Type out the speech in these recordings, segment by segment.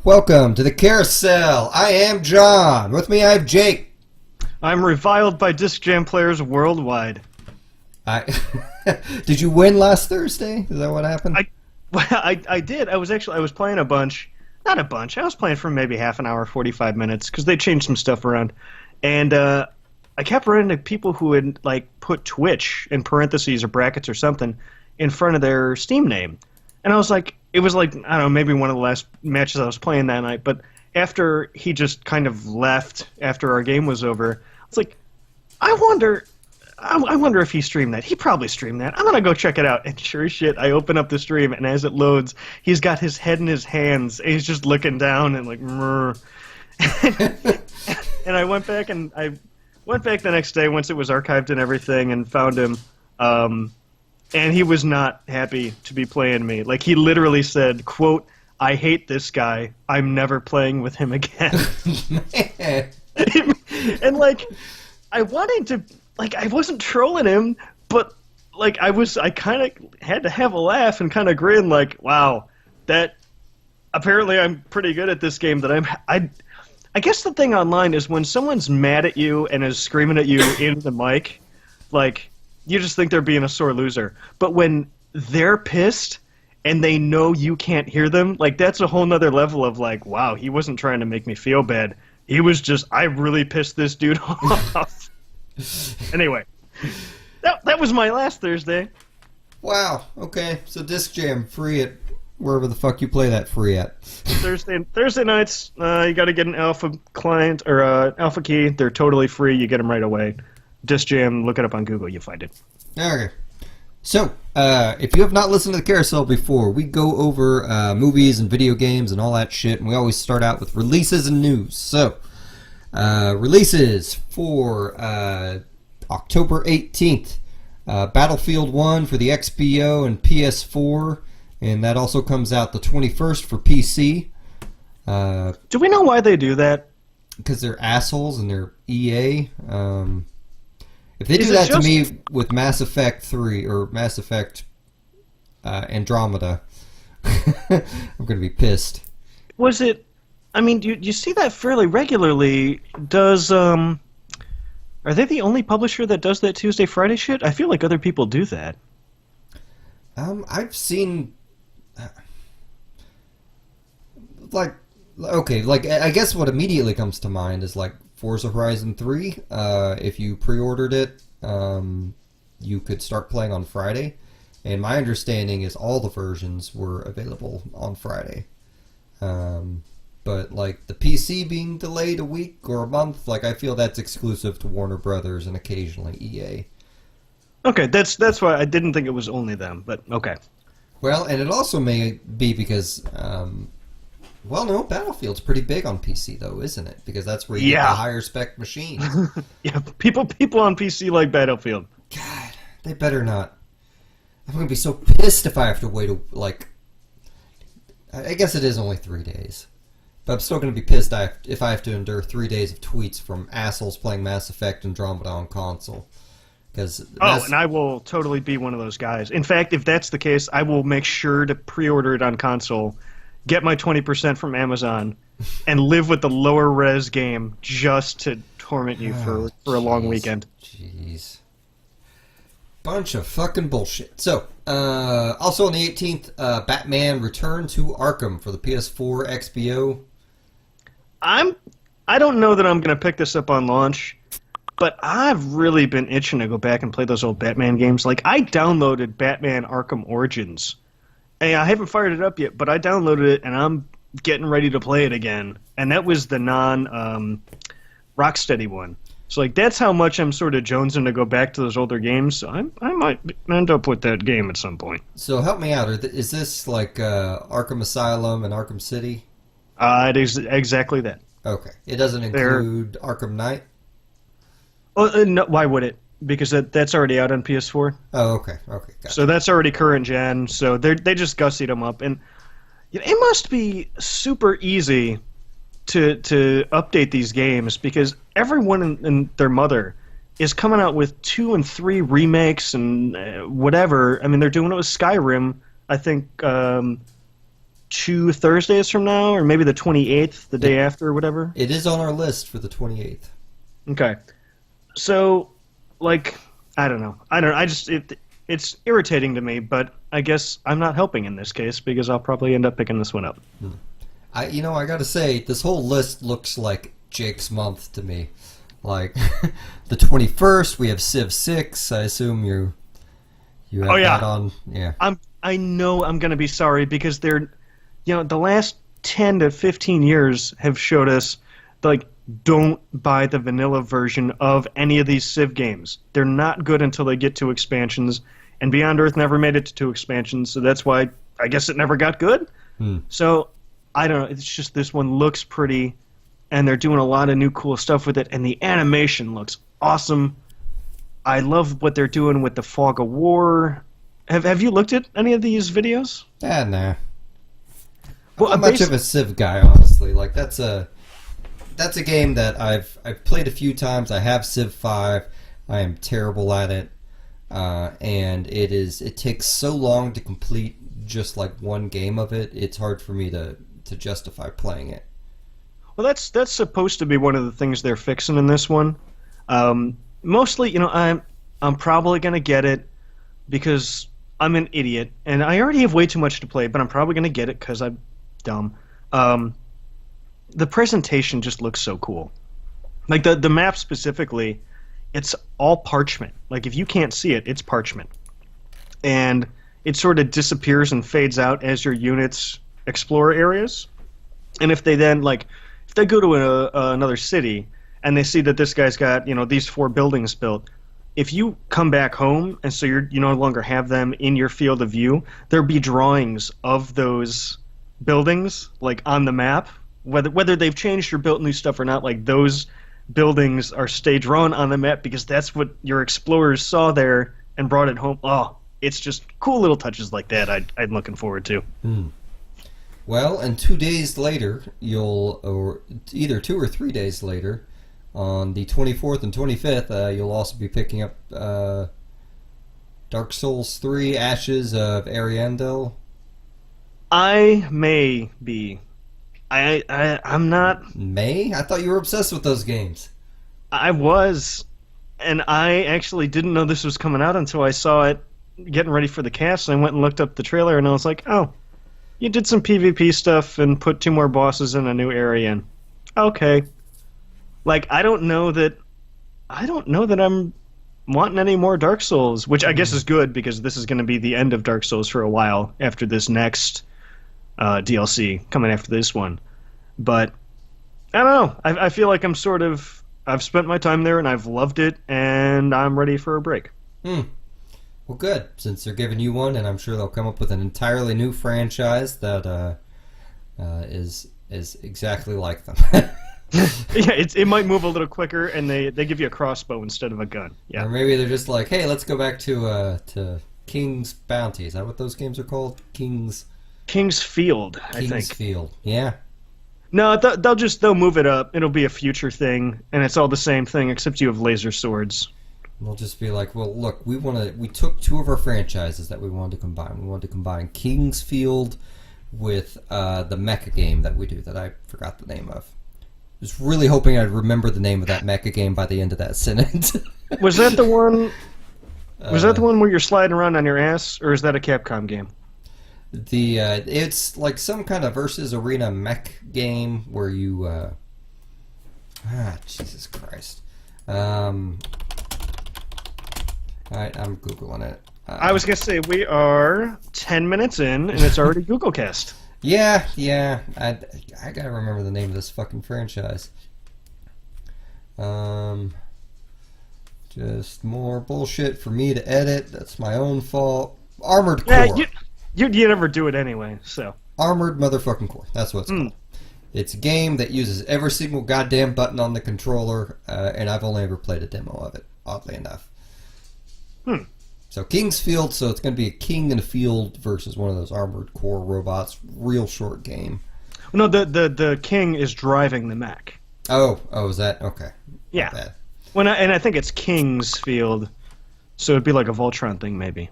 Welcome to the Carousel. I am John. With me I have Jake. I'm reviled by disc jam players worldwide. Did you win last Thursday? Is that what happened? I did. I was playing a bunch. Not a bunch. I was playing for maybe half an hour, 45 minutes, because they changed some stuff around. And I kept running into people who had put Twitch in parentheses or brackets or something in front of their Steam name. And I was like, it was I don't know, maybe one of the last matches I was playing that night. But after he just kind of left after our game was over, I was like, I wonder if he streamed that. He probably streamed that. I'm going to go check it out. And sure as shit, I open up the stream, and as it loads, he's got his head in his hands, and he's just looking down and Mrr. And I went back the next day once it was archived and everything and found him. And he was not happy to be playing me. He literally said, quote, "I hate this guy. I'm never playing with him again." And I wanted to, I wasn't trolling him, but I kind of had to have a laugh and kind of grin, wow, that apparently I'm pretty good at this game. That I guess the thing online is when someone's mad at you and is screaming at you into the mic, you just think they're being a sore loser. But when they're pissed and they know you can't hear them, that's a whole nother level of wow, he wasn't trying to make me feel bad. He was just, I really pissed this dude off. Anyway, that was my last Thursday. Wow, okay. So Disc Jam, free at wherever the fuck you play that free at. Thursday nights, you got to get an alpha client or alpha key. They're totally free. You get them right away. Disc Jam, look it up on Google, you'll find it. Okay. So, if you have not listened to the Carousel before, we go over movies and video games and all that shit, and we always start out with releases and news. So, releases for October 18th. Battlefield 1 for the XBO and PS4, and that also comes out the 21st for PC. Do we know why they do that? Because they're assholes and they're EA. If they do that to me with Mass Effect 3 or Mass Effect Andromeda, I'm going to be pissed. Was it... I mean, you see that fairly regularly. Are they the only publisher that does that Tuesday, Friday shit? I feel like other people do that. I've seen... I guess what immediately comes to mind is Forza Horizon 3, if you pre-ordered it, you could start playing on Friday. And my understanding is all the versions were available on Friday. But the PC being delayed a week or a month, I feel that's exclusive to Warner Brothers and occasionally EA. Okay, that's why I didn't think it was only them, but okay. Well, and it also may be because... well, no, Battlefield's pretty big on PC, though, isn't it? Because that's where you get the higher spec machine. Yeah, people on PC like Battlefield. God, they better not. I'm going to be so pissed if I have to wait, I guess it is only 3 days. But I'm still going to be pissed if I have to endure 3 days of tweets from assholes playing Mass Effect Andromeda on console. And I will totally be one of those guys. In fact, if that's the case, I will make sure to pre-order it on console, get my 20% from Amazon, and live with the lower res game just to torment you for a long weekend. Jeez. Bunch of fucking bullshit. So, also on the 18th, Batman Return to Arkham for the PS4 XBO. I don't know that I'm going to pick this up on launch, but I've really been itching to go back and play those old Batman games. I downloaded Batman Arkham Origins. Hey, I haven't fired it up yet, but I downloaded it, and I'm getting ready to play it again. And that was the non-Rocksteady one. So, that's how much I'm sort of jonesing to go back to those older games. So I might end up with that game at some point. So help me out. Is this Arkham Asylum and Arkham City? It is exactly that. Okay. It doesn't include Arkham Knight? Oh, no, why would it? Because that's already out on PS4. Oh, okay. Okay, gotcha. So that's already current gen. So they just gussied them up, and it must be super easy to update these games because everyone and their mother is coming out with 2 and 3 remakes and whatever. I mean, they're doing it with Skyrim. I think 2 Thursdays from now, or maybe the 28th, the day after, or whatever. It is on our list for the 28th. Okay, so like I don't know. It's irritating to me, but I guess I'm not helping in this case because I'll probably end up picking this one up. I gotta say, this whole list looks like Jake's month to me. Like, the 21st, we have Civ 6. I assume you have that on. Yeah. I know I'm gonna be sorry because they're, the last 10 to 15 years have showed us, like, don't buy the vanilla version of any of these Civ games. They're not good until they get to expansions, and Beyond Earth never made it to 2 expansions, so that's why I guess it never got good. So, I don't know, it's just this one looks pretty, and they're doing a lot of new cool stuff with it, and the animation looks awesome. I love what they're doing with the Fog of War. Have you looked at any of these videos? Nah. Well, I'm not much of a Civ guy, honestly. Like, that's a game that I've played a few times. I have Civ 5. I am terrible at it. And it takes so long to complete just like one game of it. It's hard for me to justify playing it. Well, that's supposed to be one of the things they're fixing in this one. Mostly, I'm probably going to get it because I'm an idiot, and I already have way too much to play, but I'm probably going to get it because I'm dumb. The presentation just looks so cool. Like, the map specifically, it's all parchment. Like, if you can't see it, it's parchment. And it sort of disappears and fades out as your units explore areas. And if they then, if they go to another city and they see that this guy's got, these 4 buildings built, if you come back home and so you no longer have them in your field of view, there'll be drawings of those buildings, like, on the map. Whether they've changed or built new stuff or not, like, those buildings stay drawn on the map because that's what your explorers saw there and brought it home. Oh, it's just cool little touches like that I'm looking forward to. Well, and 2 days later, or either 2 or 3 days later, on the 24th and 25th, you'll also be picking up Dark Souls 3: Ashes of Ariandel. I may be. I'm not. May? I thought you were obsessed with those games. I was, and I actually didn't know this was coming out until I saw it getting ready for the cast, and I went and looked up the trailer, and I was like, oh, you did some PvP stuff and put 2 more bosses in a new area in. Okay. Like, I don't know that I'm wanting any more Dark Souls, which I guess is good because this is going to be the end of Dark Souls for a while after this next DLC coming after this one. But I don't know. I feel like I've spent my time there and I've loved it and I'm ready for a break. Well, good, since they're giving you one, and I'm sure they'll come up with an entirely new franchise that is exactly like them. Yeah, it might move a little quicker, and they give you a crossbow instead of a gun. Yeah. Or maybe they're just like, hey, let's go back to King's Bounty. Is that what those games are called? King's Field, I think. King's Field, yeah. No, they'll move it up. It'll be a future thing, and it's all the same thing except you have laser swords. They'll just be like, well, look, we took 2 of our franchises that we wanted to combine. We wanted to combine King's Field with the mecha game that we do that I forgot the name of. I was really hoping I'd remember the name of that mecha game by the end of that sentence. Was that the one? Was that the one where you're sliding around on your ass, or is that a Capcom game? It's like some kind of versus arena mech game where you Jesus Christ. Alright, I'm Googling it. I was gonna say we are 10 minutes in and it's already GoogleCast. Yeah. I gotta remember the name of this fucking franchise. Just more bullshit for me to edit. That's my own fault. Armored Core. Yeah, you never do it anyway, so. Armored motherfucking Core. That's what it's called. It's a game that uses every single goddamn button on the controller, and I've only ever played a demo of it, oddly enough. So King's Field, so it's going to be a king in a field versus one of those Armored Core robots. Real short game. No, the king is driving the mech. Oh, is that okay? Yeah. Not bad. And I think it's King's Field, so it'd be like a Voltron thing, maybe.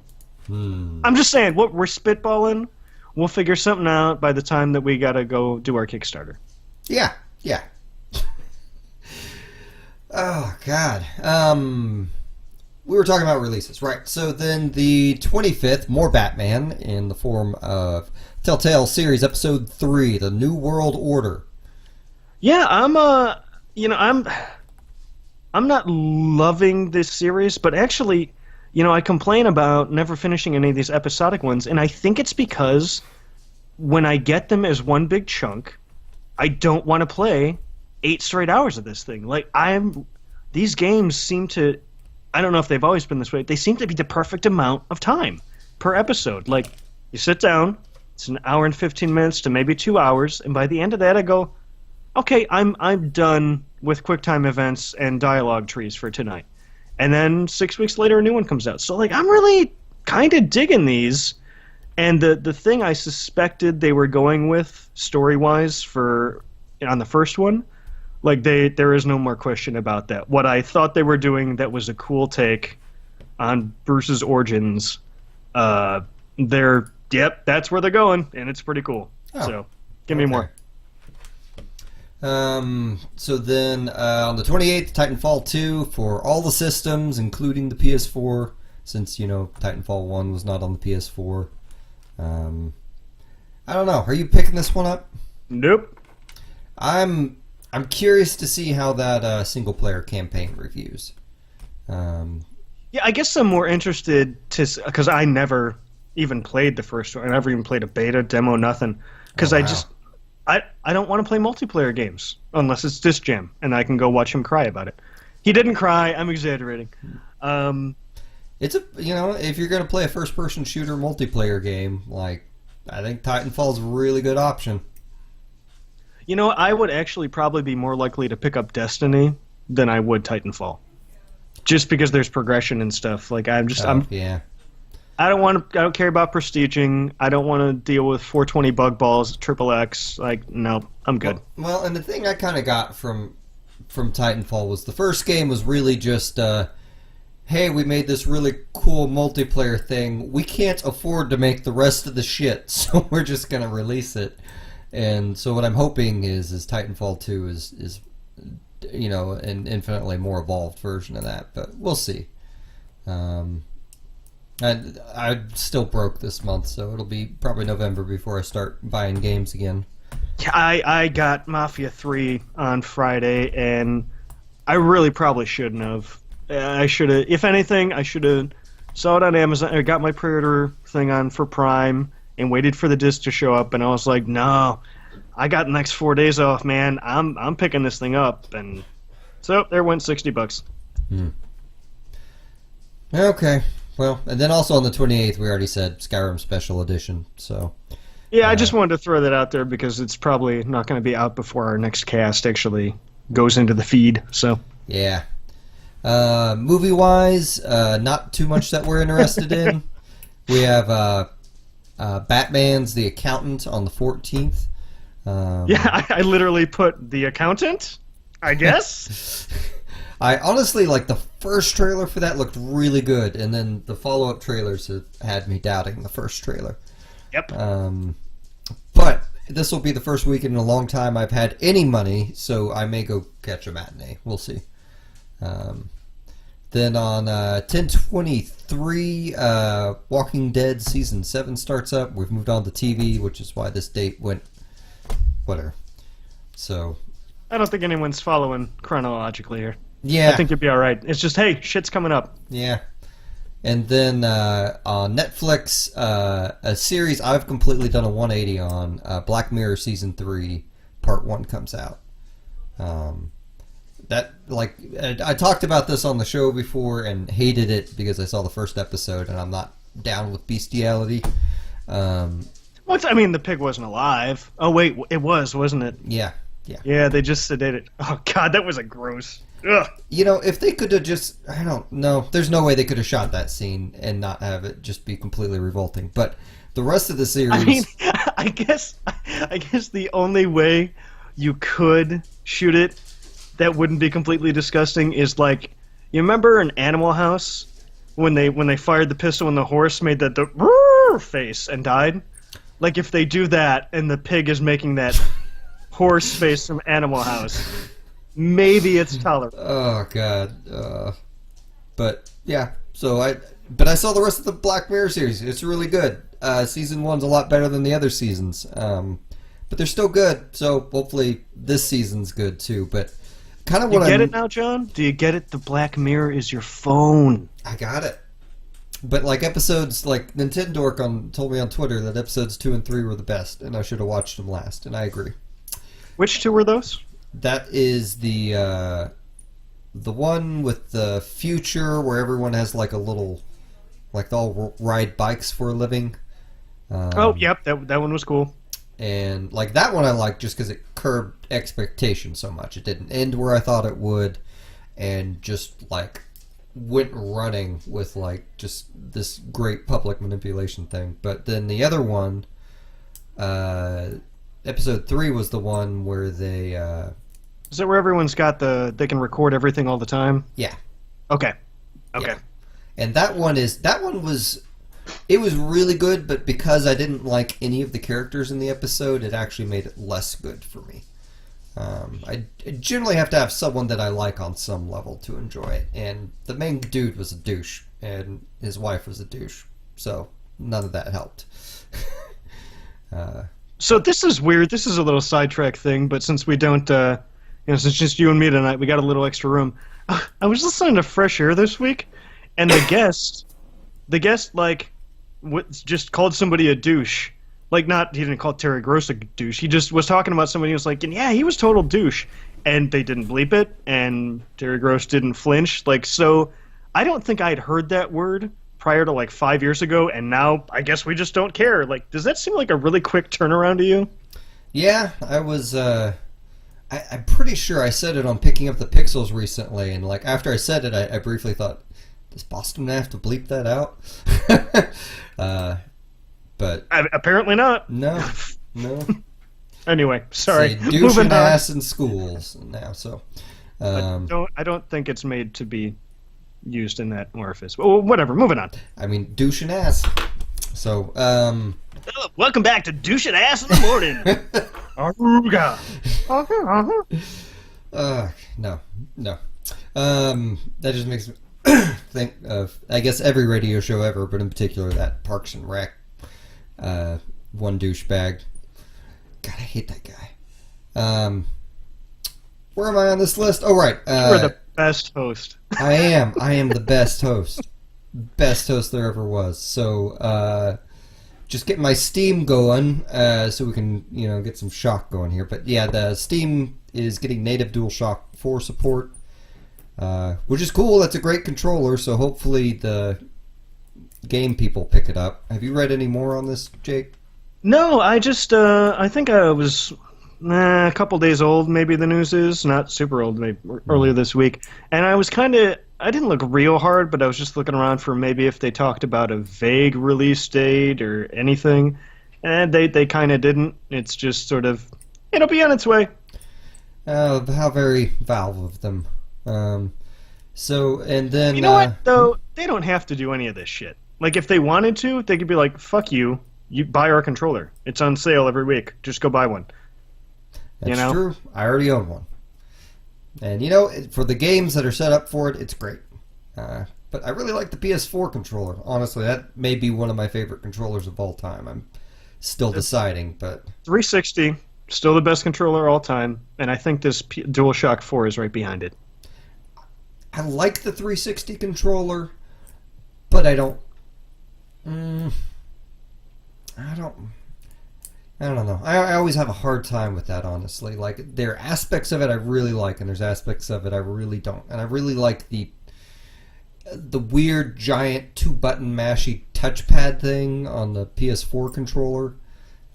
I'm just saying, what we're spitballing. We'll figure something out by the time that we gotta go do our Kickstarter. Yeah. Oh God. We were talking about releases, right? So then the 25th, more Batman in the form of Telltale Series Episode 3, The New World Order. Yeah, I'm not loving this series, but actually, I complain about never finishing any of these episodic ones, and I think it's because when I get them as one big chunk, I don't want to play 8 straight hours of this thing. These games seem to, I don't know if they've always been this way, they seem to be the perfect amount of time per episode. Like, you sit down, it's an hour and 15 minutes to maybe 2 hours, and by the end of that I go, okay, I'm done with QuickTime events and dialogue trees for tonight. And then 6 weeks later, a new one comes out. So, I'm really kind of digging these. And the thing I suspected they were going with, story-wise, on the first one, there is no more question about that. What I thought they were doing that was a cool take on Bruce's origins, that's where they're going, and it's pretty cool. Oh, so, give me more. So then on the 28th, Titanfall 2 for all the systems, including the PS4, since, Titanfall 1 was not on the PS4. I don't know. Are you picking this one up? Nope. I'm curious to see how that single-player campaign reviews. Yeah, I guess I'm more interested because I never even played the first one. I never even played a beta, demo, nothing. Because I don't want to play multiplayer games unless it's Disc Jam, and I can go watch him cry about it. He didn't cry. I'm exaggerating. It's if you're going to play a first-person shooter multiplayer game, I think Titanfall's a really good option. I would actually probably be more likely to pick up Destiny than I would Titanfall, just because there's progression and stuff. Yeah. I don't care about prestiging. I don't want to deal with 420 bug balls, triple X. No, I'm good. Well, and the thing I kind of got from Titanfall was the first game was really just, hey, we made this really cool multiplayer thing. We can't afford to make the rest of the shit, so we're just going to release it. And so what I'm hoping is Titanfall 2 is an infinitely more evolved version of that, but we'll see. I still broke this month, so it'll be probably November before I start buying games again. Yeah, I got Mafia 3 on Friday, and I really probably shouldn't have. I should have. If anything, I should have saw it on Amazon. I got my pre-order thing on for Prime and waited for the disc to show up, and I was like, no, I got the next 4 days off, man. I'm picking this thing up, and so there went $60. Okay. Well, and then also on the 28th, we already said Skyrim Special Edition, so... Yeah, I just wanted to throw that out there because it's probably not going to be out before our next cast actually goes into the feed, so... Yeah. Movie-wise, not too much that we're interested in. We have Batman's The Accountant on the 14th. Yeah, I literally put The Accountant, I guess? I honestly, the first trailer for that looked really good, and then the follow-up trailers have had me doubting the first trailer. Yep. But this will be the first weekend in a long time I've had any money, so I may go catch a matinee. We'll see. Then on 10/23, Walking Dead Season 7 starts up. We've moved on to TV, which is why this date went... whatever. So... I don't think anyone's following chronologically here. Yeah. I think you'll be alright. It's just, hey, shit's coming up. Yeah. And then on Netflix, a series I've completely done a 180 on, Black Mirror Season 3, Part 1 comes out. I talked about this on the show before and hated it because I saw the first episode and I'm not down with bestiality. The pig wasn't alive. Oh, wait, it was, wasn't it? Yeah. Yeah, they just sedated. Oh, God, that was a gross... Ugh. If they could have just... I don't know. There's no way they could have shot that scene and not have it just be completely revolting. But The rest of the series. I mean, I guess the only way you could shoot it that wouldn't be completely disgusting is like, you remember in Animal House when they fired the pistol and the horse made that the face and died? Like if they do that and the pig is making that horse face from Animal House, maybe it's tolerable. Oh god. But yeah, but I saw the rest of the Black Mirror series. It's really good. Season 1's a lot better than the other seasons. But they're still good. So hopefully this season's good too. But kind of what you get it now, John? Do you get it? The Black Mirror is your phone. I got it. But like episodes, like Nintendo told me on Twitter that episodes 2 and 3 were the best, and I should have watched them last, and I agree. Which two were those? That is the one with the future where everyone has like a little, like they all ride bikes for a living. Oh, yep, that one was cool. And like that one I liked just because it curbed expectations so much. It didn't end where I thought it would, and just like went running with like just this great public manipulation thing. But then the other one, episode 3 was the one where they is that where everyone's got they can record everything all the time? Yeah. Okay. Yeah. And that one was really good, but because I didn't like any of the characters in the episode, it actually made it less good for me. I generally have to have someone that I like on some level to enjoy it, and the main dude was a douche, and his wife was a douche, so none of that helped. So this is weird. This is a little sidetrack thing, but since we don't, since it's just you and me tonight, we got a little extra room. I was listening to Fresh Air this week, and the guest, like, just called somebody a douche. Like, he didn't call Terry Gross a douche. He just was talking about somebody who was like, yeah, he was total douche. And they didn't bleep it, and Terry Gross didn't flinch. Like, so I don't think I'd heard that word prior to, like, 5 years ago, and now I guess we just don't care. Like, does that seem like a really quick turnaround to you? Yeah, I was, I'm pretty sure I said it on Picking Up the Pixels recently, and, like, after I said it, I briefly thought, does Boston have to bleep that out? But apparently not. No. Anyway, sorry. Say douche and ass in schools now. So, I don't think it's made to be used in that orifice. Well, whatever. Moving on. I mean, douche and ass. So, welcome back to Douche and Ass in the Morning. Aruga. No. That just makes me think of, I guess, every radio show ever, but in particular that Parks and Rec. One douchebag. God, I hate that guy. Where am I on this list? Oh, right. You're the best host. I am the best host. Best host there ever was. So, just getting my Steam going, so we can, get some shock going here. But yeah, the Steam is getting native DualShock 4 support, which is cool. That's a great controller, so hopefully the game people pick it up. Have you read any more on this, Jake? No, I just, I think I was a couple days old, maybe the news is. Not super old, maybe earlier this week. And I was I didn't look real hard, but I was just looking around for maybe if they talked about a vague release date or anything. And they kind of didn't. It's just sort of, it'll be on its way. How very Valve of them. So, and then... You know what, though? They don't have to do any of this shit. Like, if they wanted to, they could be like, fuck you, you buy our controller. It's on sale every week. Just go buy one. That's true. I already own one. And, for the games that are set up for it, it's great. But I really like the PS4 controller. Honestly, that may be one of my favorite controllers of all time. I'm still deciding, but... 360, still the best controller of all time, and I think this DualShock 4 is right behind it. I like the 360 controller, but I don't... I don't know. I always have a hard time with that, honestly. Like, there are aspects of it I really like, and there's aspects of it I really don't. And I really like the weird, giant, two-button mashy touchpad thing on the PS4 controller.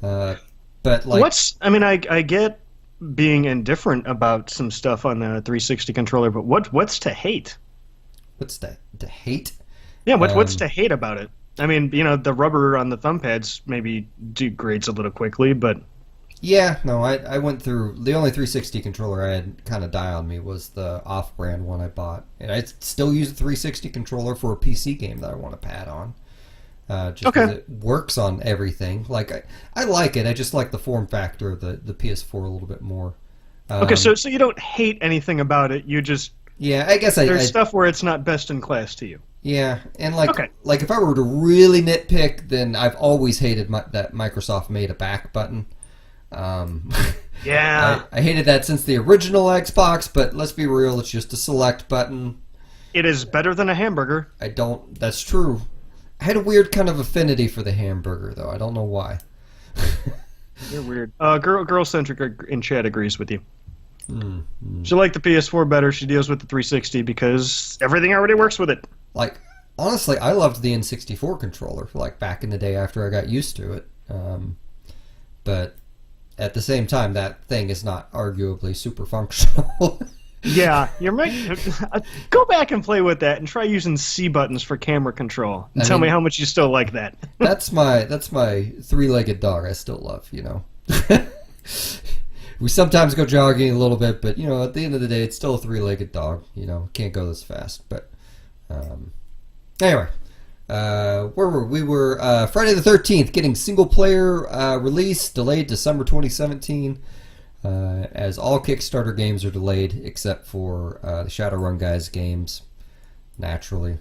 But, like... I get being indifferent about some stuff on the 360 controller, but what's to hate? What's to hate? Yeah, what's to hate about it? I mean, the rubber on the thumb pads maybe degrades a little quickly, but Yeah, no, I went through the only 360 controller I had kind of die on me was the off-brand one I bought, and I still use a 360 controller for a PC game that I want to pad on. Just because it works on everything. Like I like it. I just like the form factor of the PS4 a little bit more. Okay, so you don't hate anything about it. You just yeah, I guess there's stuff where it's not best in class to you. Yeah, and like if I were to really nitpick, then I've always hated that Microsoft made a back button. Yeah, I hated that since the original Xbox. But let's be real, it's just a select button. It is better than a hamburger. That's true. I had a weird kind of affinity for the hamburger, though. I don't know why. You're weird. Girl-centric in chat agrees with you. She liked the PS4 better. She deals with the 360 because everything already works with it. Like, honestly, I loved the N64 controller, like, back in the day after I got used to it. But at the same time, that thing is not arguably super functional. Yeah, go back and play with that and try using C buttons for camera control. And tell me how much you still like that. That's my three-legged dog I still love, We sometimes go jogging a little bit, but at the end of the day, it's still a three-legged dog. Can't go this fast. But anyway, where were we? We were Friday the 13th getting single-player release delayed to summer 2017. As all Kickstarter games are delayed except for the Shadowrun guys' games, naturally.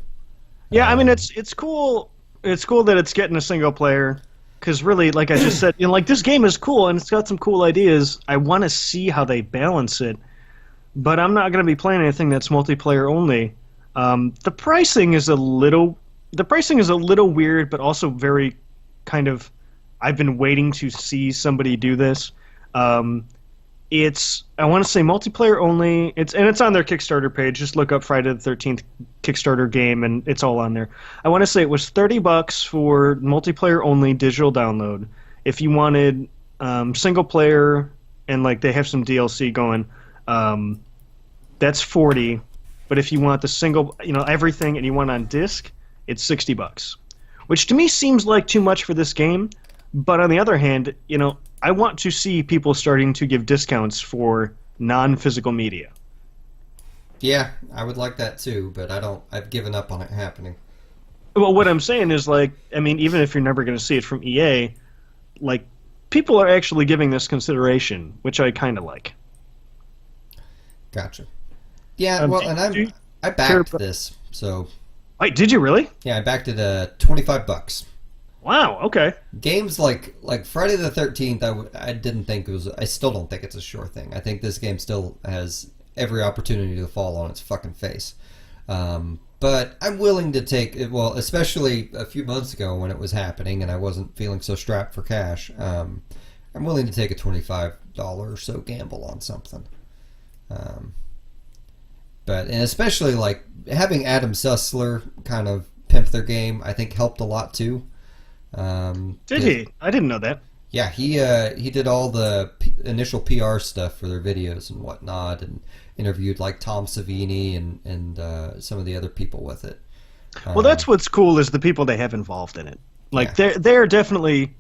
Yeah, I mean it's cool. It's cool that it's getting a single player, because really, like I just said, this game is cool and it's got some cool ideas. I want to see how they balance it, but I'm not going to be playing anything that's multiplayer only. The pricing is a little weird, but also very kind of. I've been waiting to see somebody do this. It's I want to say multiplayer only. It's on their Kickstarter page. Just look up Friday the 13th Kickstarter game, and it's all on there. I want to say it was $30 for multiplayer only digital download. If you wanted single player and they have some DLC going, that's $40. But if you want the single, everything, and you want on disc, it's $60. Which to me seems like too much for this game. But on the other hand, I want to see people starting to give discounts for non-physical media. Yeah, I would like that too, but I've given up on it happening. Well, what I'm saying is, even if you're never going to see it from EA, people are actually giving this consideration, which I kind of like. Gotcha. Yeah, well, and I backed this, so... Wait, did you really? Yeah, I backed it at $25. Wow. Okay. Games like Friday the 13th, I didn't think it was. I still don't think it's a sure thing. I think this game still has every opportunity to fall on its fucking face. But I'm willing to take it. Well, especially a few months ago when it was happening and I wasn't feeling so strapped for cash. I'm willing to take a $25 or so gamble on something. But especially having Adam Sussler kind of pimp their game, I think helped a lot too. Did he? I didn't know that. Yeah, he did all the initial PR stuff for their videos and whatnot, and interviewed Tom Savini and some of the other people with it. Well, that's what's cool is the people they have involved in it. They're definitely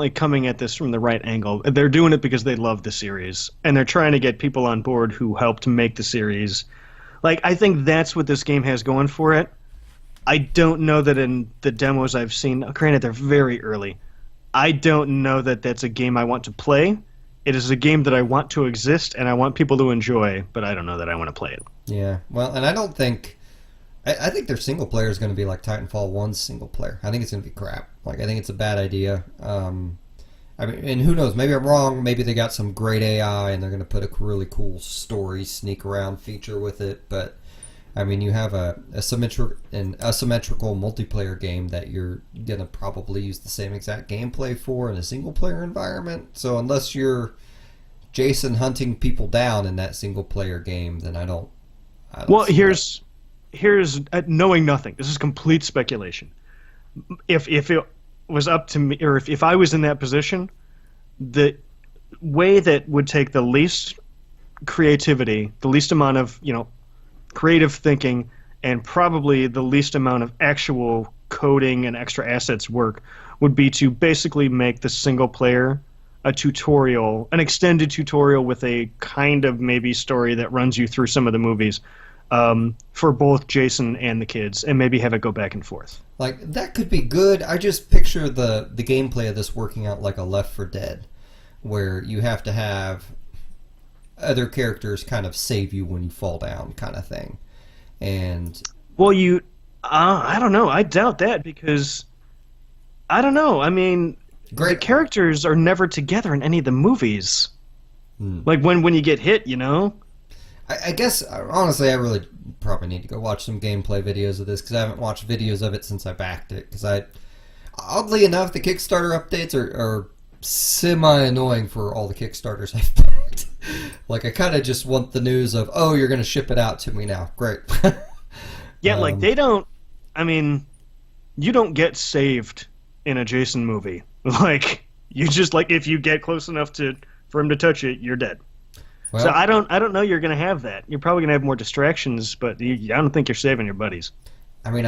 coming at this from the right angle. They're doing it because they love the series, and they're trying to get people on board who helped make the series. I think that's what this game has going for it. I don't know that in the demos I've seen, granted they're very early, I don't know that that's a game I want to play. It is a game that I want to exist and I want people to enjoy, but I don't know that I want to play it. Yeah, well, and I don't think... I think their single player is going to be like Titanfall 1's single player. I think it's going to be crap. I think it's a bad idea. And who knows? Maybe I'm wrong. Maybe they got some great AI and they're going to put a really cool story sneak around feature with it, but... you have a asymmetrical multiplayer game that you're going to probably use the same exact gameplay for in a single-player environment. So unless you're Jason hunting people down in that single-player game, then I don't well, here's knowing nothing. This is complete speculation. If it was up to me, or if I was in that position, the way that would take the least creativity, the least amount of, creative thinking, and probably the least amount of actual coding and extra assets work would be to basically make the single player a tutorial, an extended tutorial with a kind of maybe story that runs you through some of the movies for both Jason and the kids, and maybe have it go back and forth. Like, that could be good. I just picture the gameplay of this working out like a Left 4 Dead, where you have to have other characters kind of save you when you fall down kind of thing. And... Well, I don't know. I doubt that because... I don't know. I mean... The characters are never together in any of the movies. Like when you get hit, you know? I guess, honestly, I really probably need to go watch some gameplay videos of this because I haven't watched videos of it since I backed it. Because oddly enough, the Kickstarter updates are semi-annoying for all the Kickstarters I've backed. Like, I kind of just want the news of, oh, you're going to ship it out to me now. Great. Yeah, like, they don't... I mean, you don't get saved in a Jason movie. Like, you just, like, if you get close enough for him to touch it, you're dead. Well, so I don't know you're going to have that. You're probably going to have more distractions, but I don't think you're saving your buddies. I mean,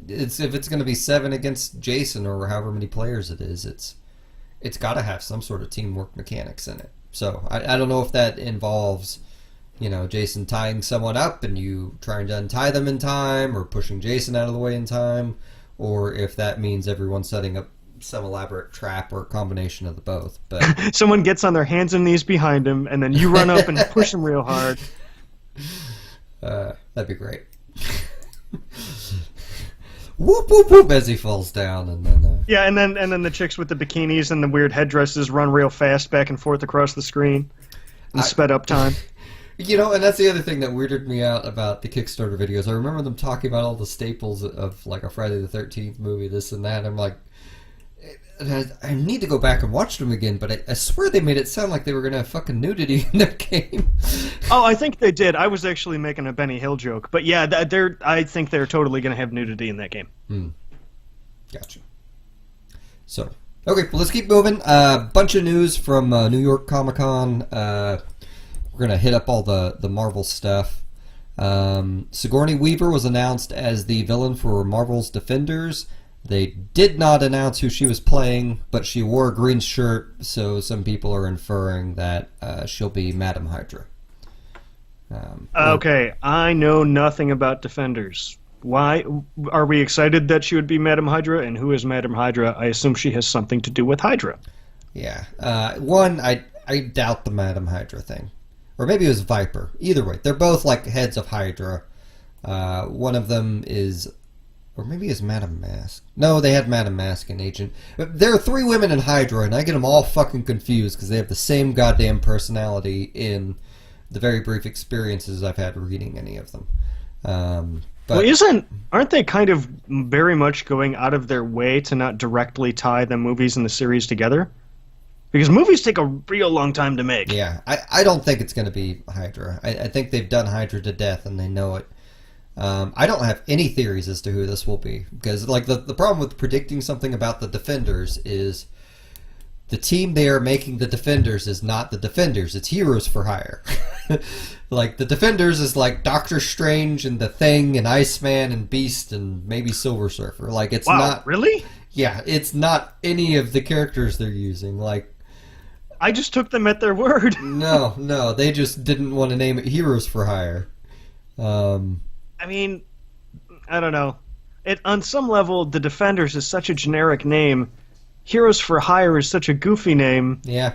if it's going to be 7 against Jason or however many players it is, it's got to have some sort of teamwork mechanics in it. So I don't know if that involves, you know, Jason tying someone up and you trying to untie them in time, or pushing Jason out of the way in time, or if that means everyone setting up some elaborate trap or a combination of the both. But someone gets on their hands and knees behind him, and then you run up and push him real hard. That'd be great. Whoop whoop whoop as he falls down, and then yeah, and then the chicks with the bikinis and the weird headdresses run real fast back and forth across the screen in sped up time. You know, and that's the other thing that weirded me out about the Kickstarter videos. I remember them talking about all the staples of, like, a Friday the 13th movie, this and that. I'm like, I need to go back and watch them again, but I swear they made it sound like they were going to have fucking nudity in their game. Oh, I think they did. I was actually making a Benny Hill joke. But yeah, I think they're totally going to have nudity in that game. Gotcha. So, okay, well, let's keep moving. Bunch of news from New York Comic-Con. We're going to hit up all the Marvel stuff. Sigourney Weaver was announced as the villain for Marvel's Defenders. They did not announce who she was playing, but she wore a green shirt, so some people are inferring that she'll be Madam Hydra. Okay, I know nothing about Defenders. Why are we excited that she would be Madam Hydra, and who is Madam Hydra? I assume she has something to do with Hydra. Yeah. One, I doubt the Madam Hydra thing. Or maybe it was Viper. Either way, they're both like heads of Hydra. One of them is... Or maybe it's Madam Mask. No, they had Madam Mask and Agent. There are 3 women in Hydra, and I get them all fucking confused because they have the same goddamn personality in the very brief experiences I've had reading any of them. But well, aren't they kind of very much going out of their way to not directly tie the movies and the series together? Because movies take a real long time to make. Yeah, I don't think it's going to be Hydra. I think they've done Hydra to death, and they know it. I don't have any theories as to who this will be, because like the problem with predicting something about the Defenders is the team they are making the Defenders is not the Defenders, it's Heroes for Hire. Like, the Defenders is like Doctor Strange and The Thing and Iceman and Beast and maybe Silver Surfer. Like, it's not... Really? Yeah, it's not any of the characters they're using. Like, I just took them at their word. No, they just didn't want to name it Heroes for Hire. I mean, I don't know. On some level, the Defenders is such a generic name. Heroes for Hire is such a goofy name. Yeah.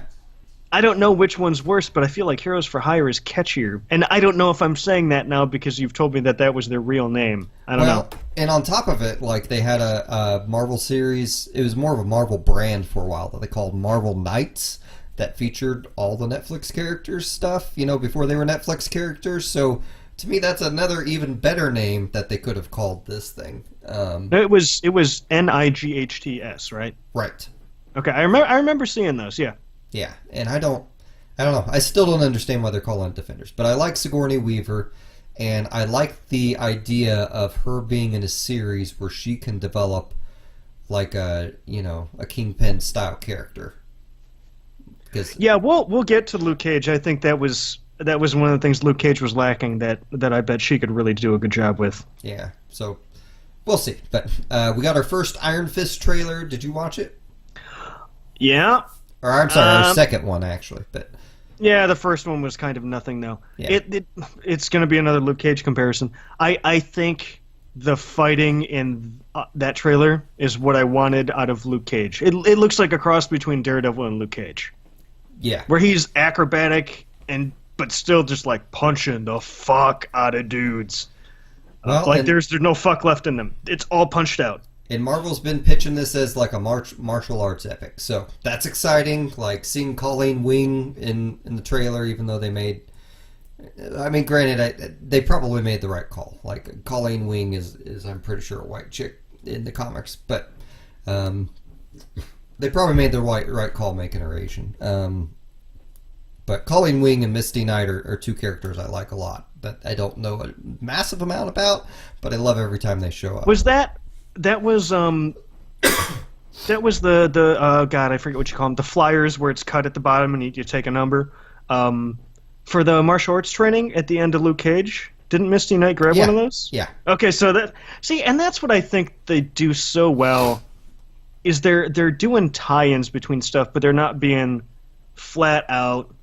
I don't know which one's worse, but I feel like Heroes for Hire is catchier. And I don't know if I'm saying that now because you've told me that was their real name. I don't know. And on top of it, like, they had a Marvel series. It was more of a Marvel brand for a while that they called Marvel Knights that featured all the Netflix characters stuff, you know, before they were Netflix characters. So... to me, that's another even better name that they could have called this thing. It was NIGHTS, right? Right. Okay, I remember seeing those. Yeah. Yeah, and I don't know. I still don't understand why they're calling it Defenders, but I like Sigourney Weaver, and I like the idea of her being in a series where she can develop like a Kingpin style character. Yeah, we'll get to Luke Cage. I think that was one of the things Luke Cage was lacking that I bet she could really do a good job with. Yeah, so we'll see. But we got our first Iron Fist trailer. Did you watch it? Yeah. Or I'm sorry, our second one actually. But yeah, the first one was kind of nothing though. Yeah. It's going to be another Luke Cage comparison. I think the fighting in that trailer is what I wanted out of Luke Cage. It looks like a cross between Daredevil and Luke Cage. Yeah. Where he's acrobatic but still just like punching the fuck out of dudes. Well, like there's no fuck left in them. It's all punched out. And Marvel's been pitching this as like a martial arts epic, so that's exciting. Like seeing Colleen Wing in the trailer, even though they made, I mean, granted, they probably made the right call. Like Colleen Wing is I'm pretty sure a white chick in the comics, but they probably made the right call making her Asian. But Colleen Wing and Misty Knight are two characters I like a lot that I don't know a massive amount about, but I love every time they show up. That was the God, I forget what you call them, the flyers where it's cut at the bottom and you take a number. For the martial arts training at the end of Luke Cage, didn't Misty Knight grab one of those? Yeah. Okay, so and that's what I think they do so well, is they're doing tie-ins between stuff, but they're not being flat out.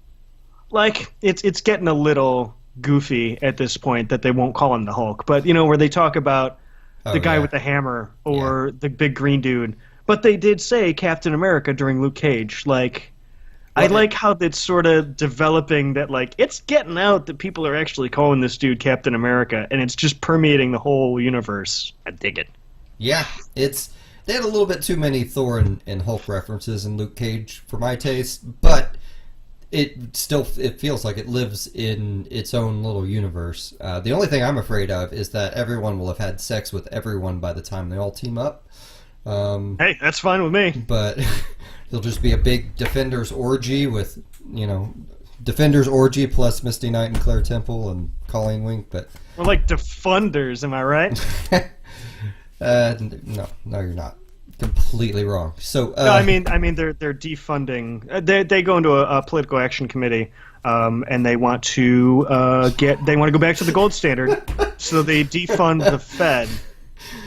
Like it's getting a little goofy at this point that they won't call him the Hulk, but where they talk about the guy with the hammer or the big green dude. But they did say Captain America during Luke Cage. Like, I like how that's sort of developing that, like, it's getting out that people are actually calling this dude Captain America, and it's just permeating the whole universe. I dig it. Yeah, they had a little bit too many Thor and Hulk references in Luke Cage for my taste, but it feels like it lives in its own little universe. The only thing I'm afraid of is that everyone will have had sex with everyone by the time they all team up. Hey, that's fine with me. But it'll just be a big Defenders orgy with, Defenders orgy plus Misty Knight and Claire Temple and Colleen Wing. But we're like Defunders, am I right? No, you're not. Completely wrong. So no, I mean they're defunding. They go into a political action committee, and they want to go back to the gold standard, so they defund the Fed,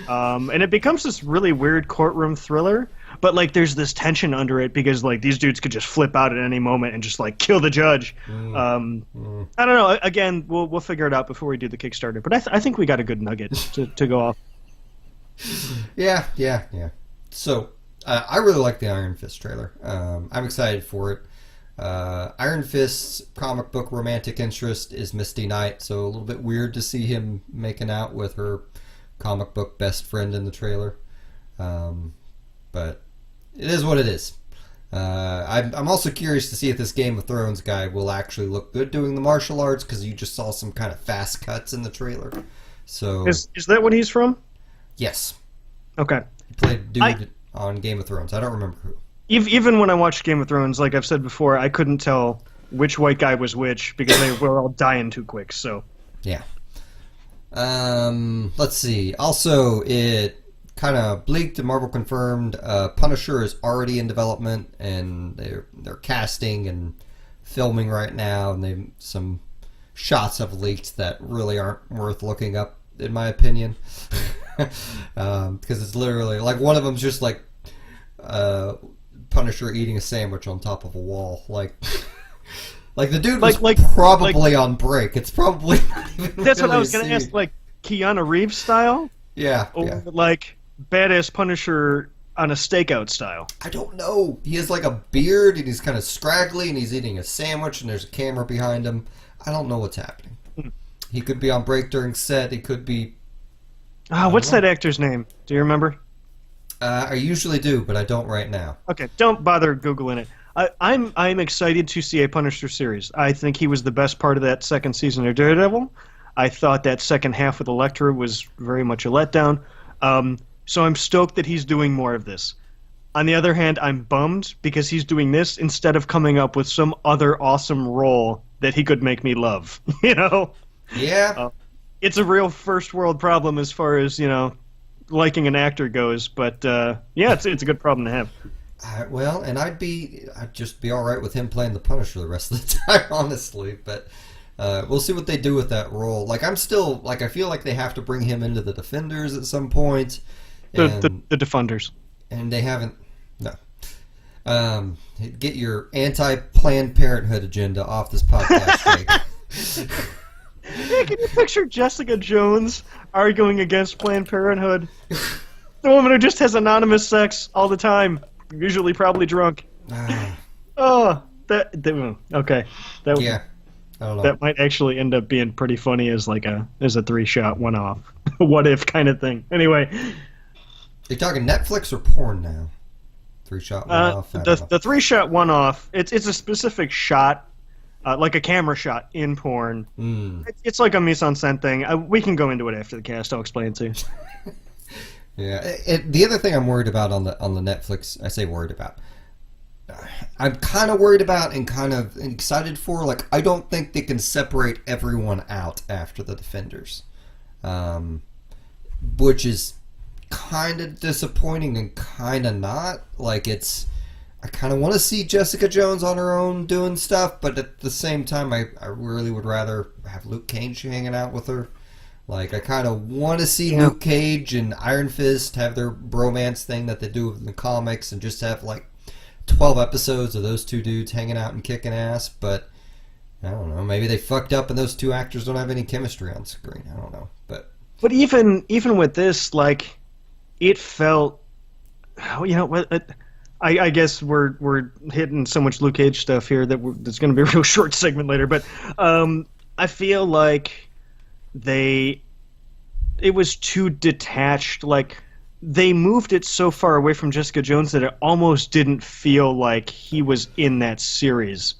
and it becomes this really weird courtroom thriller. But like, there's this tension under it because like these dudes could just flip out at any moment and just like kill the judge. I don't know. Again, we'll figure it out before we do the Kickstarter. But I think we got a good nugget to go off. Yeah. So, I really like the Iron Fist trailer. I'm excited for it. Iron Fist's comic book romantic interest is Misty Knight, so a little bit weird to see him making out with her comic book best friend in the trailer. But it is what it is. I'm also curious to see if this Game of Thrones guy will actually look good doing the martial arts, because you just saw some kind of fast cuts in the trailer. So is that what he's from? Yes. Okay. He played dude on Game of Thrones. I don't remember who. Even when I watched Game of Thrones, like I've said before, I couldn't tell which white guy was which because they were all dying too quick. So yeah. Let's see. Also, it kind of bleaked and Marvel confirmed Punisher is already in development, and they're casting and filming right now, and some shots have leaked that really aren't worth looking up, in my opinion. Because it's literally like one of them's just like Punisher eating a sandwich on top of a wall, like the dude was probably on break. It's probably not even that's really what I was going to ask, like Keanu Reeves style, or like badass Punisher on a stakeout style. I don't know. He has like a beard and he's kind of scraggly and he's eating a sandwich and there's a camera behind him. I don't know what's happening. He could be on break during set. He could be. What's that actor's name? Do you remember? I usually do, but I don't right now. Okay, don't bother Googling it. I'm excited to see a Punisher series. I think he was the best part of that second season of Daredevil. I thought that second half with Elektra was very much a letdown. So I'm stoked that he's doing more of this. On the other hand, I'm bummed because he's doing this instead of coming up with some other awesome role that he could make me love. Yeah. It's a real first world problem as far as, liking an actor goes, but yeah, it's a good problem to have. And I'd just be all right with him playing the Punisher the rest of the time, honestly. But We'll see what they do with that role. Like, I'm still like, I feel like they have to bring him into the Defenders at some point. The Defenders. And they haven't. No. Get your anti-Planned Parenthood agenda off this podcast, Jake. Hey, can you picture Jessica Jones arguing against Planned Parenthood? The woman who just has anonymous sex all the time, usually probably drunk. Oh, okay. Yeah. I don't know. That might actually end up being pretty funny as a three-shot one-off, what if kind of thing. Anyway, you're talking Netflix or porn now? Three-shot one-off. The three-shot one-off. It's a specific shot, like a camera shot in porn. It's like a mise-en-scène thing. We can go into it after the cast. I'll explain it to you. Yeah. The other thing I'm worried about on the Netflix, I say worried about. I'm kind of worried about and kind of excited for. Like, I don't think they can separate everyone out after the Defenders, which is kind of disappointing and kind of not. Like, I kind of want to see Jessica Jones on her own doing stuff, but at the same time, I really would rather have Luke Cage hanging out with her. Like, I kind of want to see Luke Cage and Iron Fist have their bromance thing that they do in the comics and just have, like, 12 episodes of those two dudes hanging out and kicking ass, but I don't know. Maybe they fucked up and those two actors don't have any chemistry on screen. I don't know. But even with this, like, it felt, you know what? I guess we're hitting so much Luke Cage stuff here that it's going to be a real short segment later. But I feel like it was too detached. Like, they moved it so far away from Jessica Jones that it almost didn't feel like he was in that series.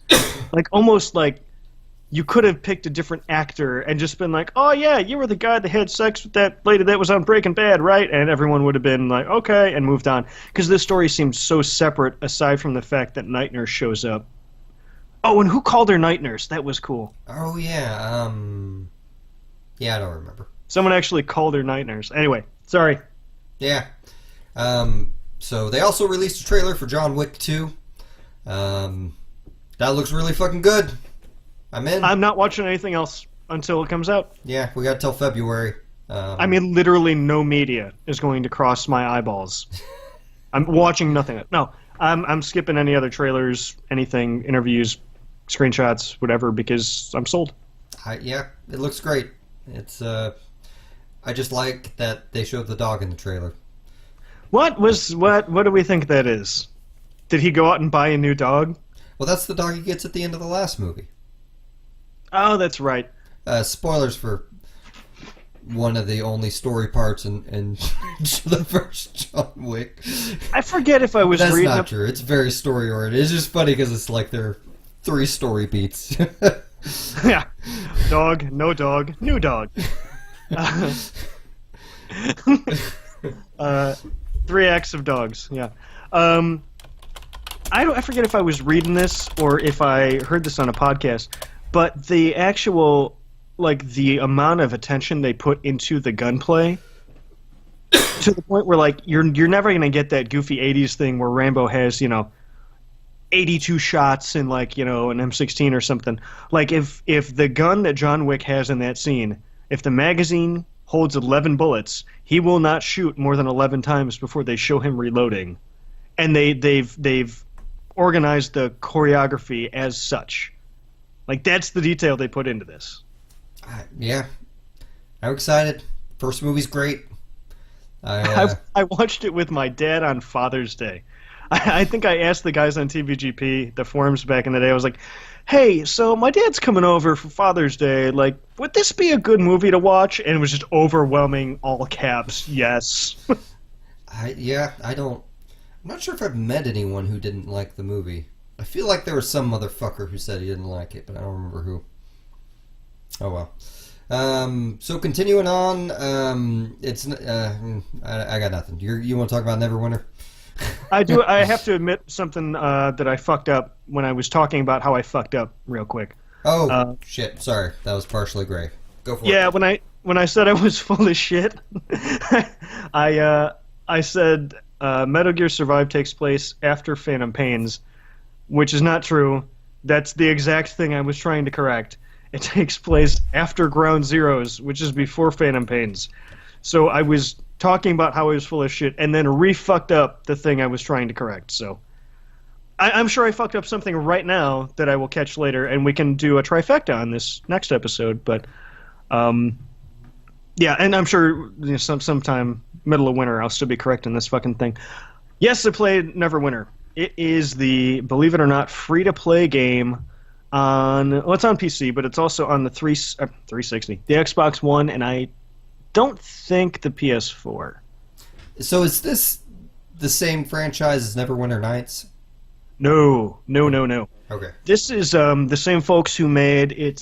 Like, almost like you could have picked a different actor and just been like, oh yeah, you were the guy that had sex with that lady that was on Breaking Bad, right? And everyone would have been like, okay, and moved on. Because this story seemed so separate aside from the fact that Night Nurse shows up. Oh, and who called her Night Nurse? That was cool. Oh, yeah. Yeah, I don't remember. Someone actually called her Night Nurse. Anyway, sorry. Yeah. So they also released a trailer for John Wick 2. That looks really fucking good. I'm in. I'm not watching anything else until it comes out. Yeah, we got till February. I mean, literally no media is going to cross my eyeballs. I'm watching nothing. No, I'm skipping any other trailers, anything, interviews, screenshots, whatever, because I'm sold. Yeah, it looks great. It's I just like that they showed the dog in the trailer. What do we think that is? Did he go out and buy a new dog? Well, that's the dog he gets at the end of the last movie. Oh, that's right. Spoilers for one of the only story parts in the first John Wick. I forget if I was reading... That's not true. It's very story-oriented. It's just funny because it's like there are 3 story beats. Yeah. Dog, no dog, new dog. 3 acts of dogs, yeah. I forget if I was reading this or if I heard this on a podcast, but the actual, like, the amount of attention they put into the gunplay to the point where, like, you're never going to get that goofy 80s thing where Rambo has, 82 shots in, like, an M16 or something. Like, if the gun that John Wick has in that scene, if the magazine holds 11 bullets, he will not shoot more than 11 times before they show him reloading. And they've organized the choreography as such. Like, that's the detail they put into this. Yeah. I'm excited. First movie's great. I watched it with my dad on Father's Day. I think I asked the guys on TVGP, the forums back in the day, I was like, hey, so my dad's coming over for Father's Day. Like, would this be a good movie to watch? And it was just overwhelming, all caps, yes. I'm not sure if I've met anyone who didn't like the movie. I feel like there was some motherfucker who said he didn't like it, but I don't remember who. Oh well. So continuing on, I got nothing. You want to talk about Neverwinter? I do. I have to admit something that I fucked up when I was talking about how I fucked up real quick. Oh, shit. Sorry. That was partially gray. Go for it. Yeah, when I said I was full of shit, I said Metal Gear Survive takes place after Phantom Pains, which is not true. That's the exact thing I was trying to correct. It takes place after Ground Zeroes, which is before Phantom Pains. So I was talking about how I was full of shit, and then re-fucked up the thing I was trying to correct. So I'm sure I fucked up something right now that I will catch later, and we can do a trifecta on this next episode. But yeah, and I'm sure sometime middle of winter I'll still be correcting this fucking thing. Yes, I played Neverwinter. It is the, believe it or not, free-to-play game on, well, it's on PC, but it's also on the 360, the Xbox One, and I don't think the PS4. So is this the same franchise as Neverwinter Nights? No. Okay. This is the same folks who made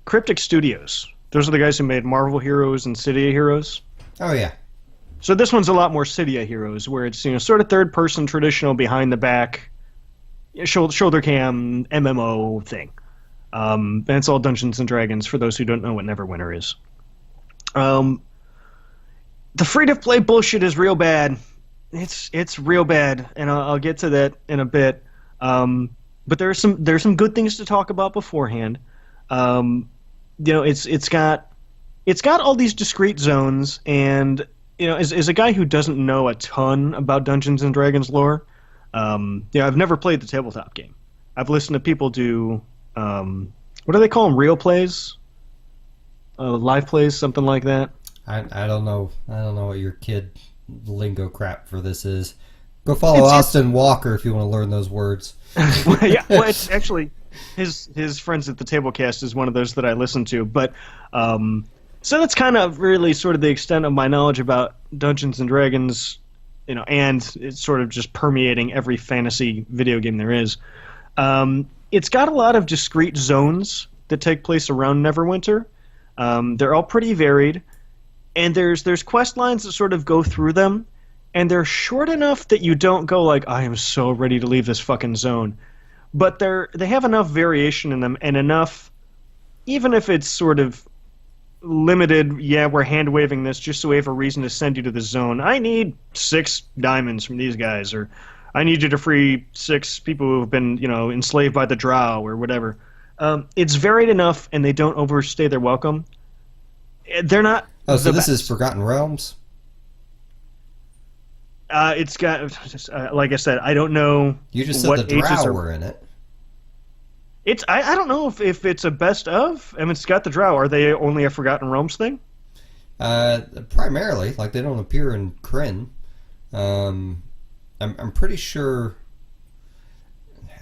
Cryptic Studios. Those are the guys who made Marvel Heroes and Cydia Heroes. Oh, yeah. So this one's a lot more Cydia Heroes, where it's sort of third-person, traditional, behind-the-back, shoulder cam MMO thing. And it's all Dungeons and Dragons for those who don't know what Neverwinter is. The free-to-play bullshit is real bad. It's real bad, and I'll get to that in a bit. But there's some good things to talk about beforehand. It's got all these discrete zones, and as a guy who doesn't know a ton about Dungeons and Dragons lore, I've never played the tabletop game. I've listened to people do what do they call them? Real plays, live plays, something like that. I don't know. I don't know what your kid lingo crap for this is. Go follow Austin Walker if you want to learn those words. It's actually his friends at the Tablecast is one of those that I listen to. But so that's kind of really sort of the extent of my knowledge about Dungeons and Dragons, and it's sort of just permeating every fantasy video game there is. It's got a lot of discrete zones that take place around Neverwinter. They're all pretty varied, and there's quest lines that sort of go through them, and they're short enough that you don't go like, I am so ready to leave this fucking zone. But they have enough variation in them, and enough, even if it's sort of limited, we're hand-waving this just so we have a reason to send you to the zone. I need 6 diamonds from these guys, or I need you to free 6 people who have been, enslaved by the drow, or whatever. It's varied enough, and they don't overstay their welcome. They're not. Oh, so this is Forgotten Realms? It's got, like I said, I don't know. You just said the drow were in it. I don't know if it's a best of. I mean, it's got the drow. Are they only a Forgotten Realms thing? Primarily, like they don't appear in Kryn. I'm pretty sure.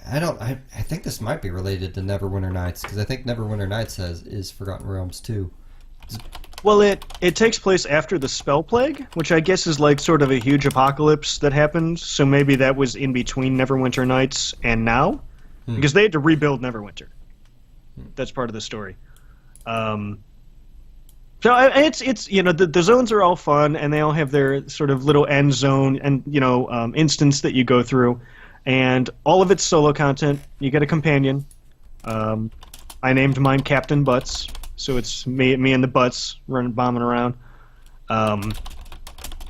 I think this might be related to Neverwinter Nights, because I think Neverwinter Nights is Forgotten Realms too. Well, it takes place after the Spell Plague, which I guess is like sort of a huge apocalypse that happened. So maybe that was in between Neverwinter Nights and now, because they had to rebuild Neverwinter. That's part of the story. So it's the zones are all fun, and they all have their sort of little end zone and instance that you go through, and all of it's solo content. You get a companion. I named mine Captain Butts. So it's me and the Butts bombing around. And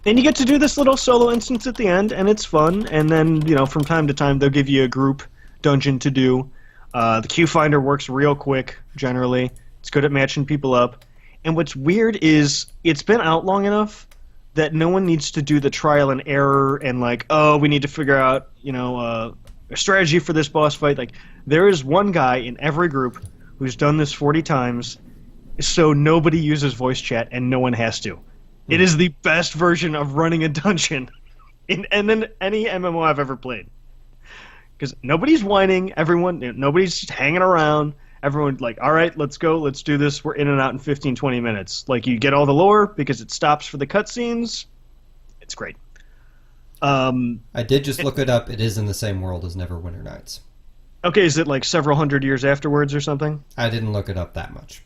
you get to do this little solo instance at the end, and it's fun. And then, from time to time, they'll give you a group dungeon to do. The queue finder works real quick, generally. It's good at matching people up. And what's weird is it's been out long enough that no one needs to do the trial and error and we need to figure out, a strategy for this boss fight. Like, there is one guy in every group who's done this 40 times, so nobody uses voice chat and no one has to. It is the best version of running a dungeon in any MMO I've ever played. Because nobody's whining, nobody's hanging around. Everyone's like, all right, let's go, let's do this. We're in and out in 15, 20 minutes. Like, you get all the lore because it stops for the cutscenes. It's great. I did just look it up. It is in the same world as Neverwinter Nights. Okay, is it like several hundred years afterwards or something? I didn't look it up that much.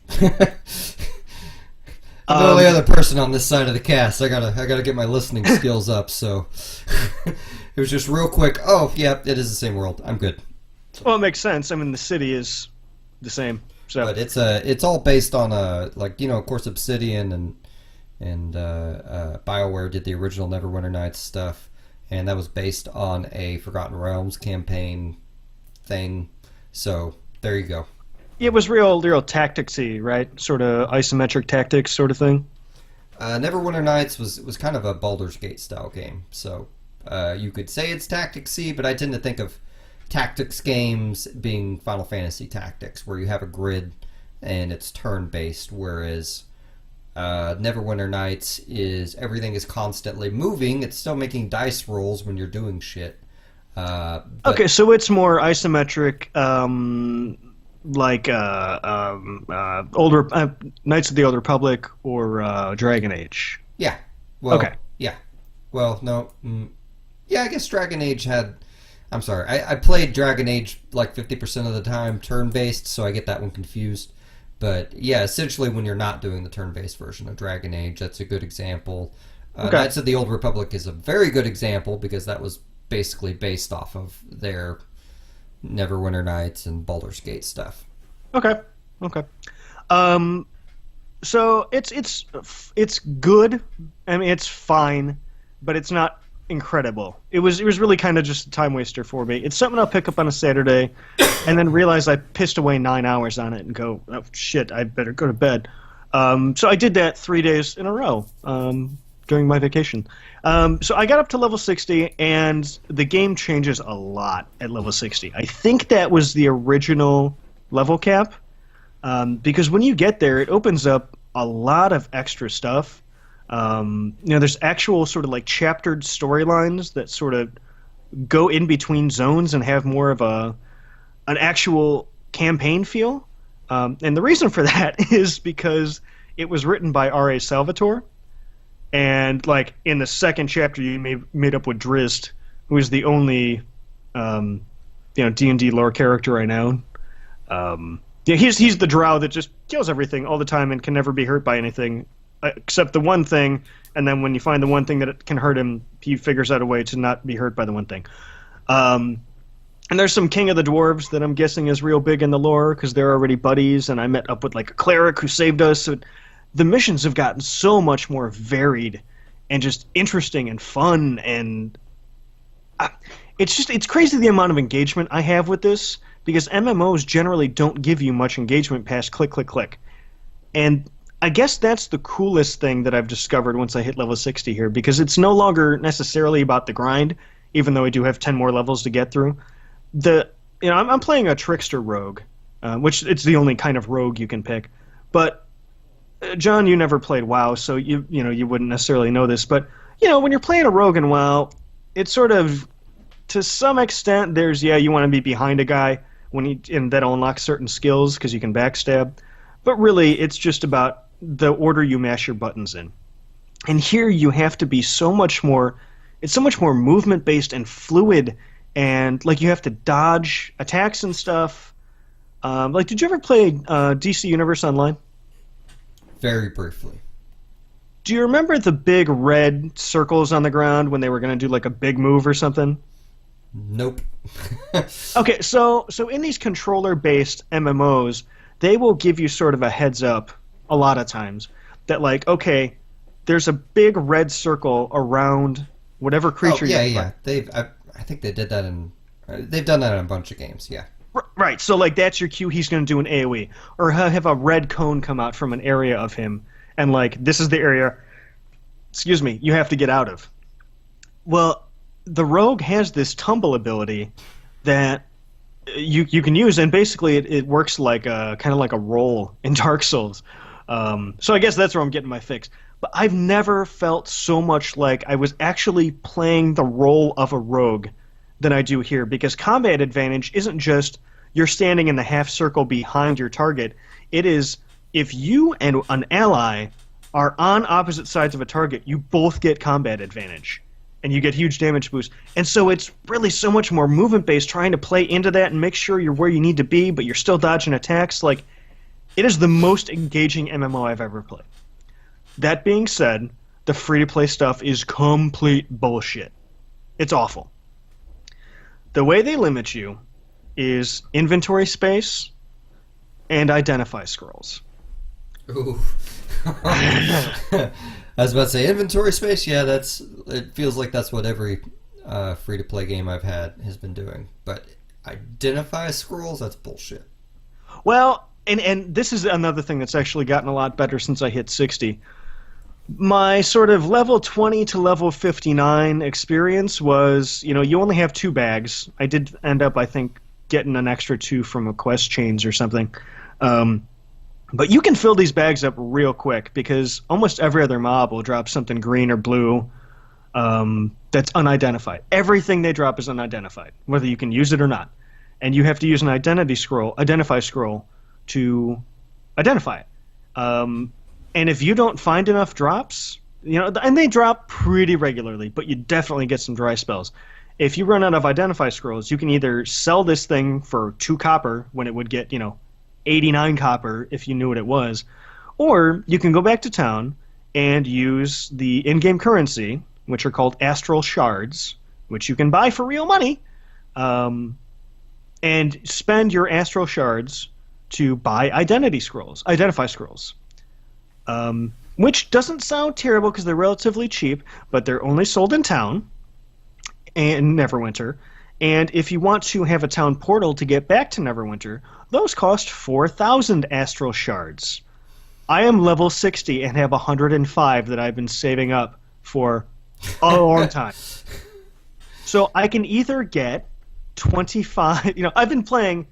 I'm the only other person on this side of the cast. I gotta get my listening skills up. So it was just real quick. Oh, yeah, it is the same world. I'm good. Well, it makes sense. I mean, the city is the same. So, but it's all based on of course, Obsidian and BioWare did the original Neverwinter Nights stuff, and that was based on a Forgotten Realms campaign thing. So there you go. It was real tacticsy, right? Sort of isometric tactics sort of thing. Neverwinter Nights was kind of a Baldur's Gate style game, so you could say it's tacticsy, but I tend to think of tactics games being Final Fantasy Tactics, where you have a grid and it's turn-based, whereas Neverwinter Nights is everything is constantly moving. It's still making dice rolls when you're doing shit. Okay, so it's more isometric, like older Knights of the Old Republic or Dragon Age. Yeah. Well, okay. Yeah. Well, no. Yeah, I guess Dragon Age had... I'm sorry. I played Dragon Age like 50% of the time turn-based, so I get that one confused. But yeah, essentially when you're not doing the turn-based version of Dragon Age, that's a good example. Okay. Knights of the Old Republic is a very good example because that was basically based off of their Neverwinter Nights and Baldur's Gate stuff. Okay. So it's good. I mean, it's fine, but it's not incredible. It was really kind of just a time waster for me. It's something I'll pick up on a Saturday, and then realize I pissed away 9 hours on it and go, oh shit, I better go to bed. So I did that 3 days in a row during my vacation. So I got up to level 60, and the game changes a lot at level 60. I think that was the original level cap, because when you get there, it opens up a lot of extra stuff. There's actual sort of like chaptered storylines that sort of go in between zones and have more of an actual campaign feel. And the reason for that is because it was written by R.A. Salvatore. And like in the second chapter, you made up with Drizzt, who is the only D&D lore character I know. He's the drow that just kills everything all the time and can never be hurt by anything except the one thing. And then when you find the one thing that can hurt him, he figures out a way to not be hurt by the one thing. And there's some King of the Dwarves that I'm guessing is real big in the lore because they're already buddies. And I met up with like a cleric who saved us. So the missions have gotten so much more varied and just interesting and fun, and it's crazy the amount of engagement I have with this, because MMOs generally don't give you much engagement past click, click, click. And I guess that's the coolest thing that I've discovered once I hit level 60 here, because it's no longer necessarily about the grind, even though I do have 10 more levels to get through. I'm playing a trickster rogue, which it's the only kind of rogue you can pick, but John, you never played WoW, so you wouldn't necessarily know this, but when you're playing a rogue in WoW, it's sort of, to some extent, you want to be behind a guy and that'll unlock certain skills because you can backstab, but really it's just about the order you mash your buttons in. And here you have to be so much more movement based and fluid, and like you have to dodge attacks and stuff. Did you ever play DC Universe Online? Very briefly. Do you remember the big red circles on the ground when they were going to do like a big move or something? Nope. Okay, so in these controller-based MMOs, they will give you sort of a heads up a lot of times that like, okay, there's a big red circle around whatever creature yeah. I think they did that they've done that in a bunch of games, yeah. Right, so like that's your cue, he's going to do an AoE. Or have a red cone come out from an area of him, and like, this is the area, you have to get out of. Well, the rogue has this tumble ability that you can use, and basically it works like kind of like a roll in Dark Souls. So I guess that's where I'm getting my fix. But I've never felt so much like I was actually playing the role of a rogue than I do here, because combat advantage isn't just you're standing in the half circle behind your target. It is if you and an ally are on opposite sides of a target, you both get combat advantage, and you get huge damage boost. And so it's really so much more movement-based, trying to play into that and make sure you're where you need to be, but you're still dodging attacks. Like, it is the most engaging MMO I've ever played. That being said, the free-to-play stuff is complete bullshit. It's awful. The way they limit you is inventory space and identify scrolls. Ooh. I was about to say inventory space. Yeah, it feels like that's what every free-to-play game I've had has been doing. But identify scrolls, that's bullshit. Well, and this is another thing that's actually gotten a lot better since I hit 60. My sort of level 20 to level 59 experience was, you only have 2 bags. I did end up, I think, getting an extra 2 from a quest chains or something. But you can fill these bags up real quick because almost every other mob will drop something green or blue that's unidentified. Everything they drop is unidentified, whether you can use it or not. And you have to use an identify scroll to identify it. And if you don't find enough drops, and they drop pretty regularly, but you definitely get some dry spells. If you run out of identify scrolls, you can either sell this thing for 2 copper when it would get, 89 copper if you knew what it was, or you can go back to town and use the in-game currency, which are called astral shards, which you can buy for real money, and spend your astral shards to buy identify scrolls. Which doesn't sound terrible because they're relatively cheap, but they're only sold in town and Neverwinter. And if you want to have a town portal to get back to Neverwinter, those cost 4,000 astral shards. I am level 60 and have 105 that I've been saving up for a long time. So I can either get 25... I've been playing...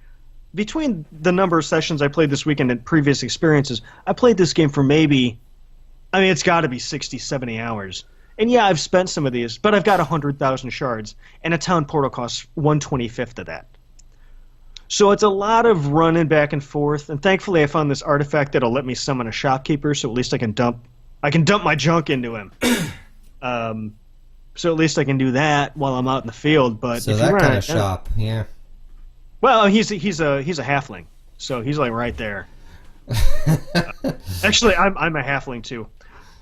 Between the number of sessions I played this weekend and previous experiences, I played this game for maybe... it's got to be 60, 70 hours. And yeah, I've spent some of these, but I've got 100,000 shards, and a town portal costs 1/25 of that. So it's a lot of running back and forth, and thankfully I found this artifact that'll let me summon a shopkeeper, so at least I can dump my junk into him. So at least I can do that while I'm out in the field. But so if that you kind of shop, yeah. Well, he's a halfling, so he's like right there. Actually, I'm a halfling too.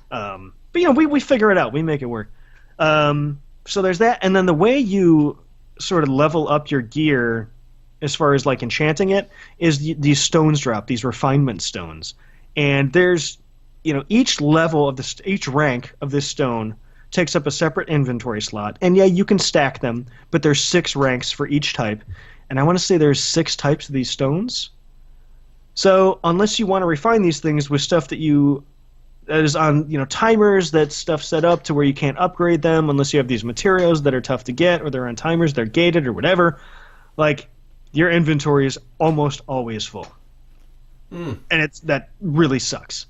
But we figure it out. We make it work. So there's that, and then the way you sort of level up your gear, as far as like enchanting it, is these stones drop, these refinement stones, and there's each level of each rank of this stone takes up a separate inventory slot, and yeah, you can stack them, but there's 6 ranks for each type, and I want to say there's 6 types of these stones. So unless you want to refine these things with stuff that is on timers, that stuff set up to where you can't upgrade them unless you have these materials that are tough to get, or they're on timers, they're gated or whatever, like your inventory is almost always full. And that really sucks.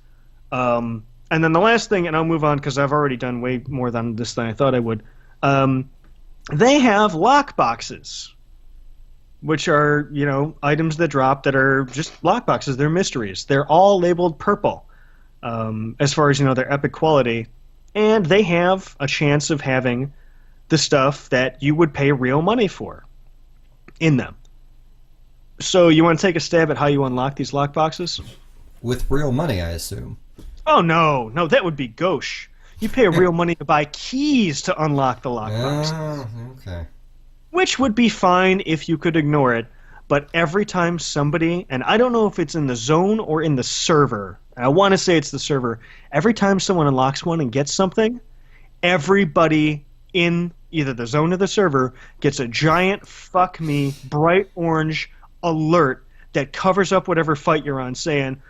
And then the last thing, and I'll move on because I've already done way more than this than I thought I would. They have lock boxes, which are items that drop that are just lock boxes. They're mysteries. They're all labeled purple, as far as their epic quality, and they have a chance of having the stuff that you would pay real money for in them. So you want to take a stab at how you unlock these lock boxes? With real money, I assume. Oh, no, that would be gauche. You pay real money to buy keys to unlock the lockbox. Oh, okay. Which would be fine if you could ignore it, but every time somebody, and I don't know if it's in the zone or in the server, I want to say it's the server, every time someone unlocks one and gets something, everybody in either the zone or the server gets a giant fuck me bright orange alert that covers up whatever fight you're on, saying,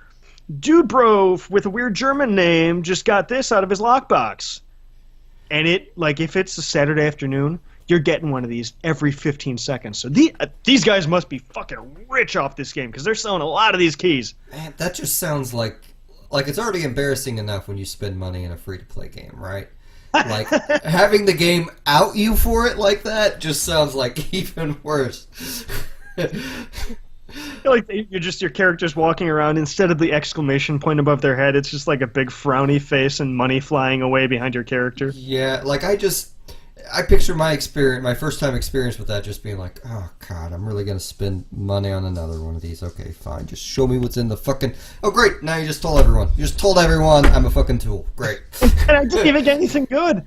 "Dude bro with a weird German name just got this out of his lockbox." And if it's a Saturday afternoon, you're getting one of these every 15 seconds. So these guys must be fucking rich off this game because they're selling a lot of these keys. Man, that just sounds like it's already embarrassing enough when you spend money in a free-to-play game, right? Like, having the game out you for it like that just sounds like even worse. Like your character's walking around, instead of the exclamation point above their head, it's just like a big frowny face and money flying away behind your character. Yeah, like I picture my first time experience with that just being like, oh god, I'm really gonna spend money on another one of these. Okay, fine, just show me what's in the fucking... Oh great, now you just told everyone. You just told everyone I'm a fucking tool. Great. And I didn't even get anything good.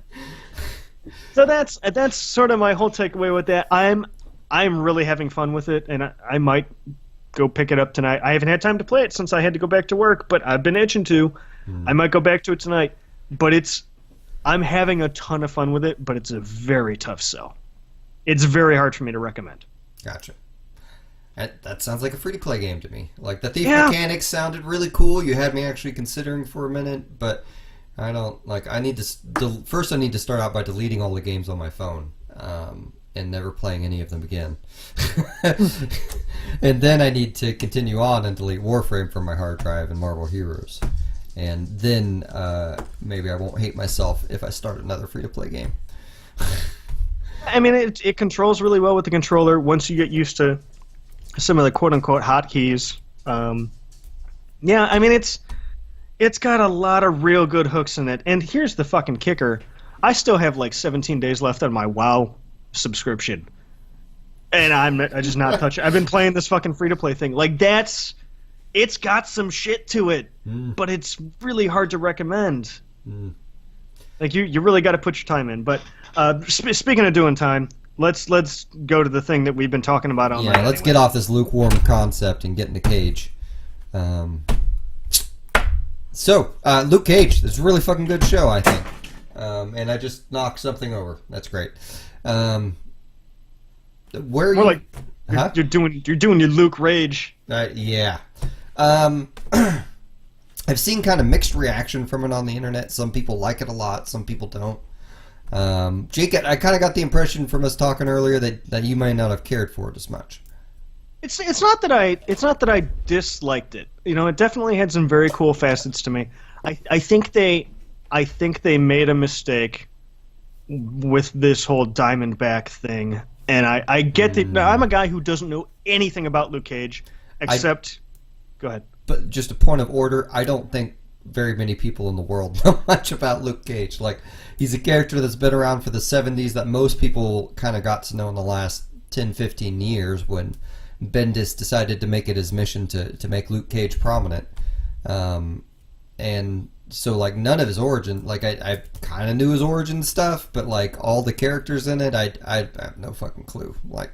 So that's sort of my whole takeaway with that. I'm really having fun with it, and I might go pick it up tonight. I haven't had time to play it since I had to go back to work, but I've been itching to. I might go back to it tonight. But I'm having a ton of fun with it, but it's a very tough sell. It's very hard for me to recommend. Gotcha. That sounds like a free-to-play game to me. Like, the thief mechanics sounded really cool. You had me actually considering for a minute, but I don't, like, I need to, first I need to start out by deleting all the games on my phone, and never playing any of them again. And then I need to continue on and delete Warframe from my hard drive and Marvel Heroes. And then, maybe I won't hate myself if I start another free-to-play game. I mean, it controls really well with the controller once you get used to some of the quote-unquote hotkeys. Yeah, I mean, it's got a lot of real good hooks in it. And here's the fucking kicker. I still have like 17 days left on my WoW subscription. And I just not touching. I've been playing this fucking free-to-play thing. Like, it's got some shit to it, but it's really hard to recommend. Like, you really got to put your time in. But speaking of doing time, let's go to the thing that we've been talking about all night. Yeah, let's get off this lukewarm concept and get in the cage. So, Luke Cage. This is a really fucking good show, I think. And I just knocked something over. That's great. Where are you? Like, you're doing your Luke rage. Yeah. I've seen kind of mixed reaction from it on the internet. Some people like it a lot. Some people don't. Jake, I kind of got the impression from us talking earlier that you might not have cared for it as much. It's not that I disliked it. You know, it definitely had some very cool facets to me. I think they made a mistake with this whole Diamondback thing, and I get that. I'm a guy who doesn't know anything about Luke Cage except. Go ahead. But just a point of order, I don't think very many people in the world know much about Luke Cage. Like, he's a character that's been around for the 70s that most people kind of got to know in the last 10, 15 years when Bendis decided to make it his mission to make Luke Cage prominent. And so, like, none of his origin, like, I kind of knew his origin stuff, but, like, all the characters in it, I have no fucking clue. Like,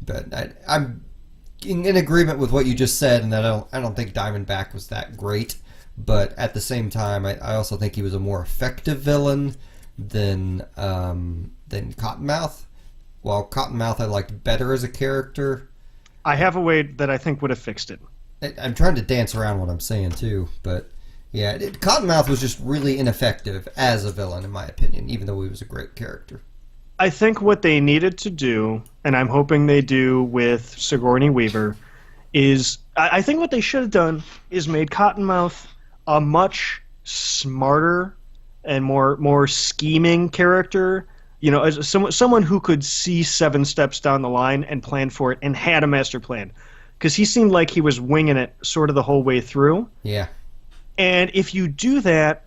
but I'm in agreement with what you just said, and that I don't think Diamondback was that great, but at the same time, I also think he was a more effective villain than Cottonmouth. While Cottonmouth I liked better as a character, I have a way that I think would have fixed it. I'm trying to dance around what I'm saying too, but yeah, Cottonmouth was just really ineffective as a villain, in my opinion, even though he was a great character. I think what they needed to do, and I'm hoping they do with Sigourney Weaver, is I think what they should have done is made Cottonmouth a much smarter and more scheming character. You know, as someone who could see 7 steps down the line and plan for it and had a master plan. Because he seemed like he was winging it sort of the whole way through. Yeah. And if you do that,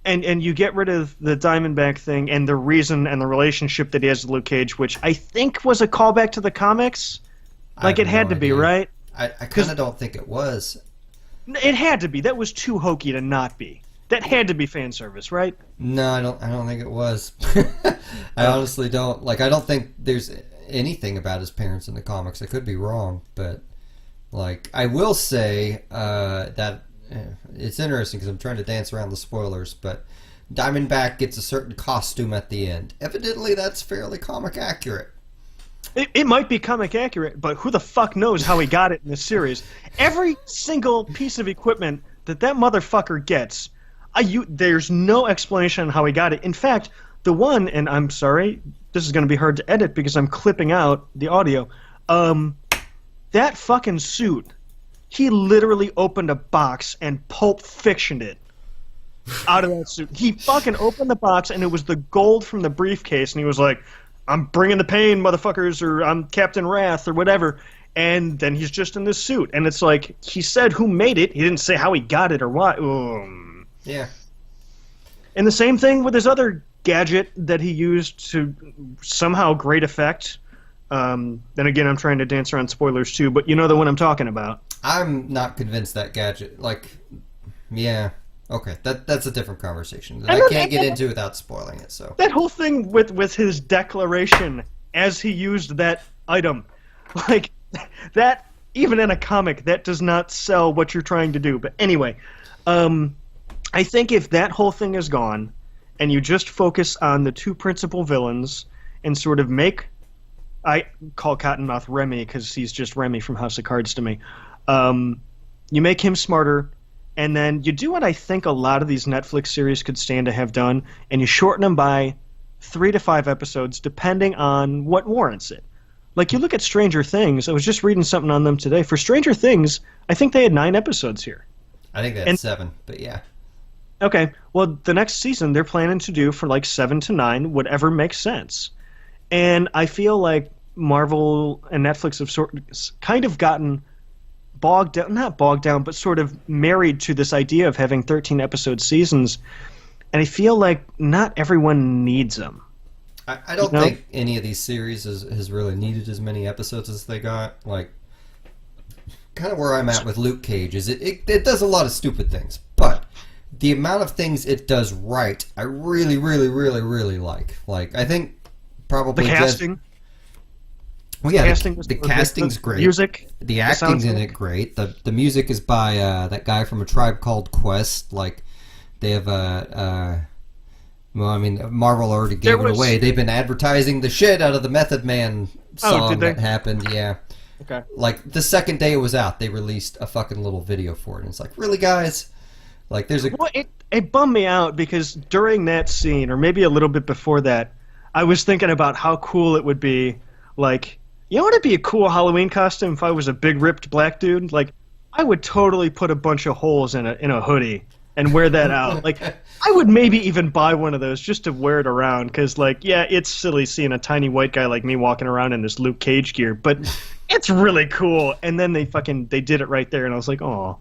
and you get rid of the Diamondback thing and the reason and the relationship that he has with Luke Cage, which I think was a callback to the comics. Like, it had to be, right? I kind of don't think it was. It had to be. That was too hokey to not be. That had to be fan service, right? No, I don't think it was. I honestly don't. Like, I don't think there's anything about his parents in the comics. I could be wrong, but, like, I will say that it's interesting because I'm trying to dance around the spoilers, but Diamondback gets a certain costume at the end. Evidently, that's fairly comic accurate. It might be comic accurate, but who the fuck knows how he got it in this series? Every single piece of equipment that motherfucker gets, there's no explanation on how he got it. In fact, the one, and I'm sorry, this is going to be hard to edit because I'm clipping out the audio, that fucking suit, he literally opened a box and Pulp Fictioned it out of that suit. He fucking opened the box, and it was the gold from the briefcase, and he was like, I'm bringing the pain, motherfuckers, or I'm Captain Wrath, or whatever. And then he's just in this suit. And it's like, he said who made it. He didn't say how he got it or why. Yeah. And the same thing with his other gadget that he used to somehow great effect. Then again, I'm trying to dance around spoilers too, but you know the one I'm talking about. I'm not convinced that gadget, like, yeah. Okay, that's a different conversation that I can't get into without spoiling it. So that whole thing with his declaration as he used that item, like, that, even in a comic, that does not sell what you're trying to do. But anyway, I think if that whole thing is gone, and you just focus on the 2 principal villains and sort of make I call Cottonmouth Remy because he's just Remy from House of Cards to me. You make him smarter, and then you do what I think a lot of these Netflix series could stand to have done, and you shorten them by 3 to 5 episodes, depending on what warrants it. Like, you look at Stranger Things. I was just reading something on them today. For Stranger Things, I think they had 9 episodes here. I think they had 7, but yeah. Okay, well, the next season they're planning to do for like 7 to 9, whatever makes sense. And I feel like Marvel and Netflix have kind of gotten bogged down, not bogged down, but sort of married to this idea of having 13-episode seasons. And I feel like not everyone needs them. I don't think any of these series has really needed as many episodes as they got. Like, kind of where I'm at with Luke Cage is it does a lot of stupid things, but the amount of things it does right, I really, really, really, really like. Like, I think probably the casting. Well, yeah, the casting's great. Music, the acting's in it great. The music is by that guy from A Tribe Called Quest. Like, they have well, I mean, Marvel already gave it away. They've been advertising the shit out of the Method Man song that happened. Yeah. Okay. Like, the second day it was out, they released a fucking little video for it. And it's like, really, guys? Like, there's a... Well, it bummed me out because during that scene, or maybe a little bit before that, I was thinking about how cool it would be. Like, you know what would be a cool Halloween costume if I was a big ripped black dude? Like, I would totally put a bunch of holes in a hoodie and wear that out. Like, I would maybe even buy one of those just to wear it around because, like, yeah, it's silly seeing a tiny white guy like me walking around in this Luke Cage gear, but it's really cool. And then they did it right there, and I was like, oh.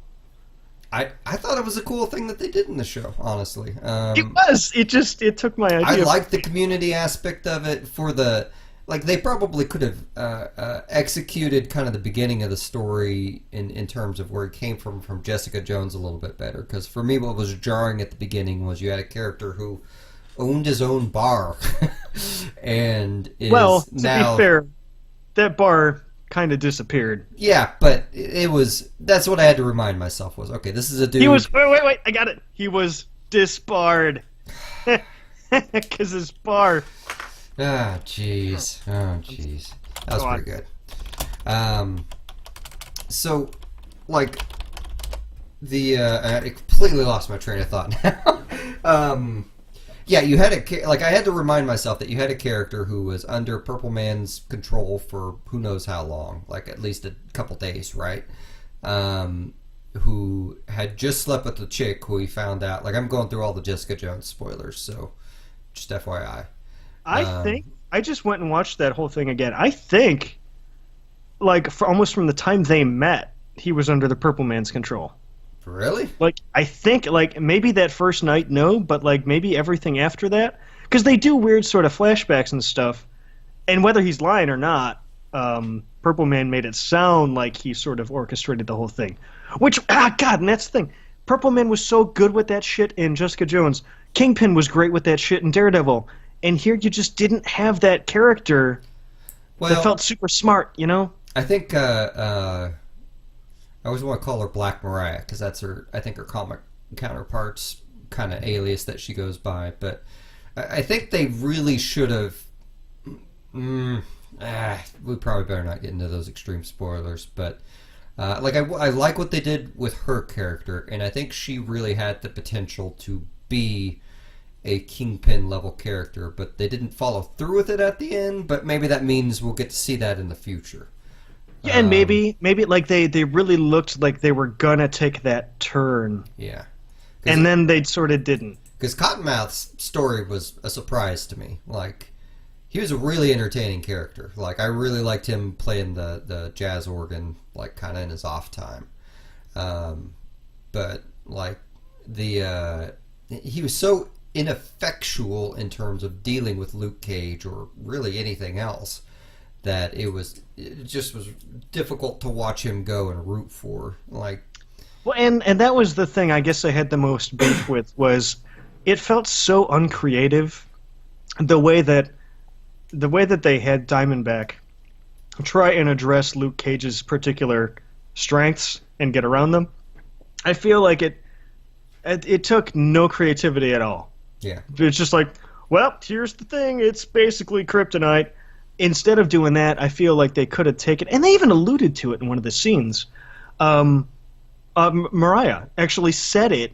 I thought it was a cool thing that they did in the show, honestly. It was. It took my idea. I liked the community aspect of it for the... Like, they probably could have executed kind of the beginning of the story in terms of where it came from Jessica Jones a little bit better. Because for me, what was jarring at the beginning was you had a character who owned his own bar. And is well, to now... be fair, that bar kind of disappeared. Yeah, but it was... That's what I had to remind myself was, okay, this is a dude... He was... Wait, I got it. He was disbarred. Because his bar... Ah, jeez. Oh, jeez. That was pretty good. So, like, I completely lost my train of thought now. Yeah, you had like, I had to remind myself that you had a character who was under Purple Man's control for who knows how long, like at least a couple days, right? Who had just slept with the chick who he found out, like, I'm going through all the Jessica Jones spoilers, so just FYI. I think I just went and watched that whole thing again. I think, like, almost from the time they met, he was under the Purple Man's control. Really? Like, I think, like, maybe that first night, no, but, like, maybe everything after that. Because they do weird sort of flashbacks and stuff. And whether he's lying or not, Purple Man made it sound like he sort of orchestrated the whole thing. Which, God, and that's the thing. Purple Man was so good with that shit in Jessica Jones. Kingpin was great with that shit in Daredevil. And here you just didn't have that character that felt super smart, you know? I think I always want to call her Black Mariah because that's her. I think her comic counterpart's kind of alias that she goes by. But I think they really should have. We probably better not get into those extreme spoilers. But like I like what they did with her character, and I think she really had the potential to be a Kingpin level character, but they didn't follow through with it at the end. But maybe that means we'll get to see that in the future. Yeah, and maybe like they really looked like they were gonna take that turn. Yeah, and then they sort of didn't. Because Cottonmouth's story was a surprise to me. Like, he was a really entertaining character. Like, I really liked him playing the jazz organ, like, kind of in his off time. But like he was so ineffectual in terms of dealing with Luke Cage or really anything else that it just was difficult to watch him go and root for. Like, well, and that was the thing I guess I had the most beef with was it felt so uncreative. The way that they had Diamondback try and address Luke Cage's particular strengths and get around them, I feel like it took no creativity at all. Yeah. It's just like, well, here's the thing. It's basically kryptonite. instead of doing that, I feel like they could have taken, and they even alluded to it in one of the scenes. Mariah actually said it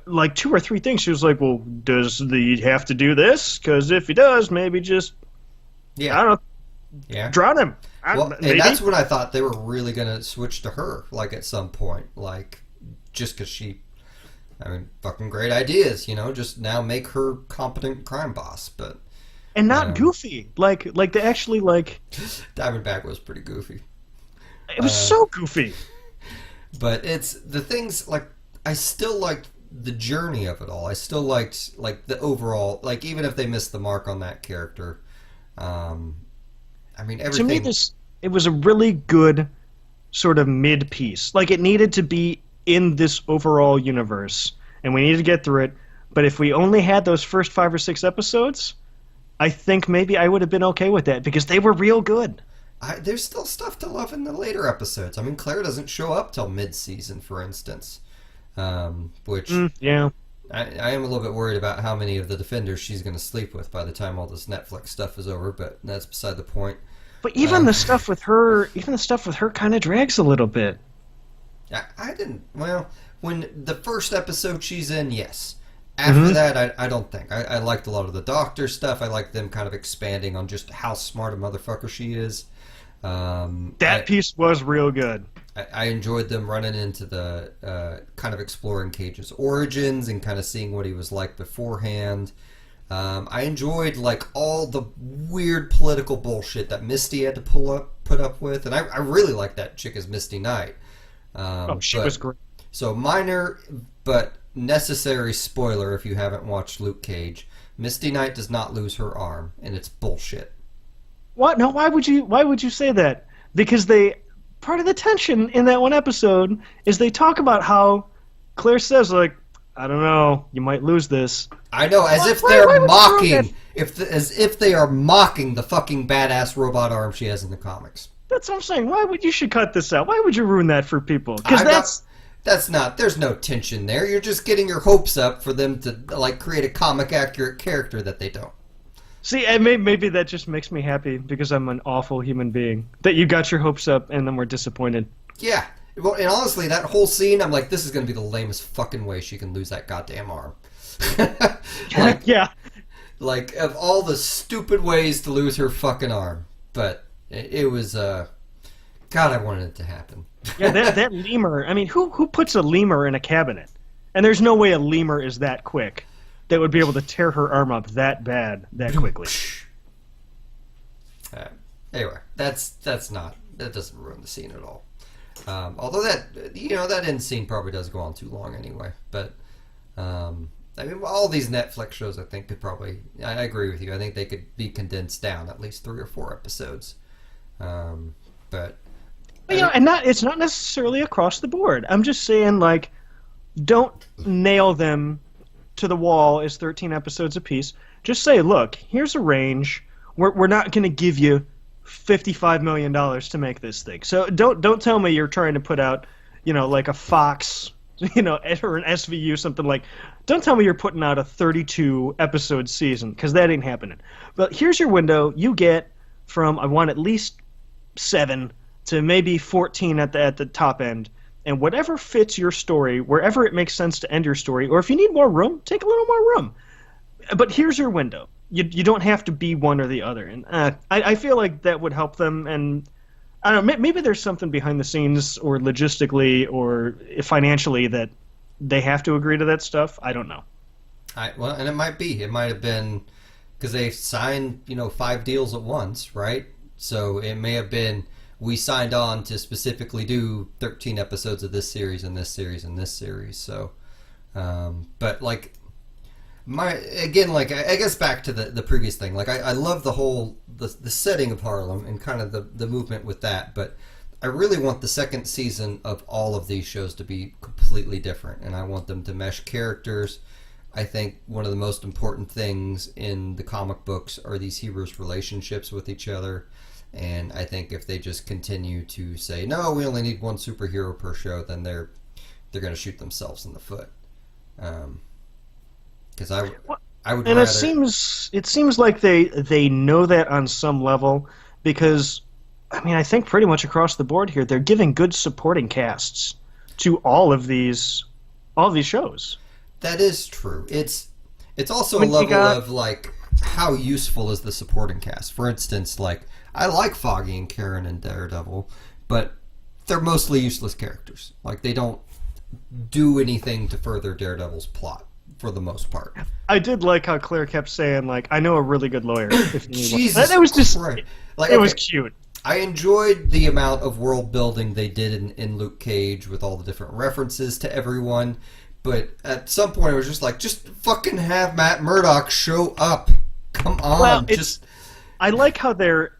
like two or three things. She was like, "Well, does he have to do this? Because if he does, maybe just I don't know, drown him." Well, and that's when I thought they were really gonna switch to her, like at some point, like just because fucking great ideas, just now make her competent crime boss, but and not goofy, like they actually like. Diamondback was pretty goofy. It was so goofy. But it's the things like I still liked the journey of it all. I still liked like the overall, like even if they missed the mark on that character. Everything. To me, it was a really good sort of mid piece. Like it needed to be in this overall universe, and we needed to get through it. But if we only had those first 5 or 6 episodes, I think maybe I would have been okay with that because they were real good. There's still stuff to love in the later episodes. Claire doesn't show up till mid-season, for instance, which yeah, I am a little bit worried about how many of the defenders she's going to sleep with by the time all this Netflix stuff is over. But that's beside the point. But even the stuff with her, kind of drags a little bit. I didn't. Well, when the first episode she's in, yes. After that, I don't think. I liked a lot of the Doctor stuff. I liked them kind of expanding on just how smart a motherfucker she is. That piece was real good. I enjoyed them running into the kind of exploring Cage's origins and kind of seeing what he was like beforehand. I enjoyed like all the weird political bullshit that Misty had to put up with, and I really like that chick as Misty Knight. She was great. So minor but necessary spoiler if you haven't watched Luke Cage: Misty Knight does not lose her arm, and it's bullshit. What? No, why would you say that? Because part of the tension in that one episode is they talk about how Claire says like, I don't know, you might lose this. I know, as if they're mocking, as if they are mocking the fucking badass robot arm she has in the comics. That's what I'm saying. You should cut this out? Why would you ruin that for people? Because there's no tension there. You're just getting your hopes up for them to like create a comic accurate character that they don't. See, and maybe that just makes me happy because I'm an awful human being. That you got your hopes up and then we're disappointed. Yeah. Well, and honestly, that whole scene, I'm like, this is going to be the lamest fucking way she can lose that goddamn arm. Yeah. Like, of all the stupid ways to lose her fucking arm. But it was, God, I wanted it to happen. Yeah, that lemur, who puts a lemur in a cabinet? And there's no way a lemur is that quick that would be able to tear her arm up that bad, that quickly. Anyway, that doesn't ruin the scene at all. Although that end scene probably does go on too long anyway. But all these Netflix shows I think could probably, I agree with you. I think they could be condensed down at least 3 or 4 episodes. But it's not necessarily across the board. I'm just saying like, don't nail them to the wall as 13 episodes apiece. Just say, look, here's a range. We're not going to give you $55 million to make this thing. So don't tell me you're trying to put out, like a Fox, or an SVU, something like. Don't tell me you're putting out a 32 episode season because that ain't happening. But here's your window. You get from I want at least 7 to maybe 14 at the top end. And whatever fits your story, wherever it makes sense to end your story, or if you need more room, take a little more room. But here's your window. You don't have to be one or the other. And I feel like that would help them. And I don't know, maybe there's something behind the scenes or logistically or financially that they have to agree to that stuff. I don't know. And it might be. It might have been because they signed 5 deals at once, right? So it may have been, we signed on to specifically do 13 episodes of this series and this series and this series. So, but like, I guess back to the previous thing. Like, I love the whole the setting of Harlem and kind of the movement with that. But I really want the second season of all of these shows to be completely different, and I want them to mesh characters. I think one of the most important things in the comic books are these heroes' relationships with each other. And I think if they just continue to say, no, we only need one superhero per show, then they're going to shoot themselves in the foot. Because I would. And rather... it seems like they know that on some level, because, I mean, I think pretty much across the board here, they're giving good supporting casts to all of these shows. That is true. It's also I mean, a level of like how useful is the supporting cast. For instance, like I like Foggy and Karen and Daredevil, but they're mostly useless characters. Like they don't do anything to further Daredevil's plot for the most part. I did like how Claire kept saying, like, I know a really good lawyer. If you need Jesus one. That was just, Christ. Like, it was cute. I enjoyed the amount of world building they did in Luke Cage with all the different references to everyone, but at some point it was just like, just fucking have Matt Murdock show up. Come on. Well, just I like how they're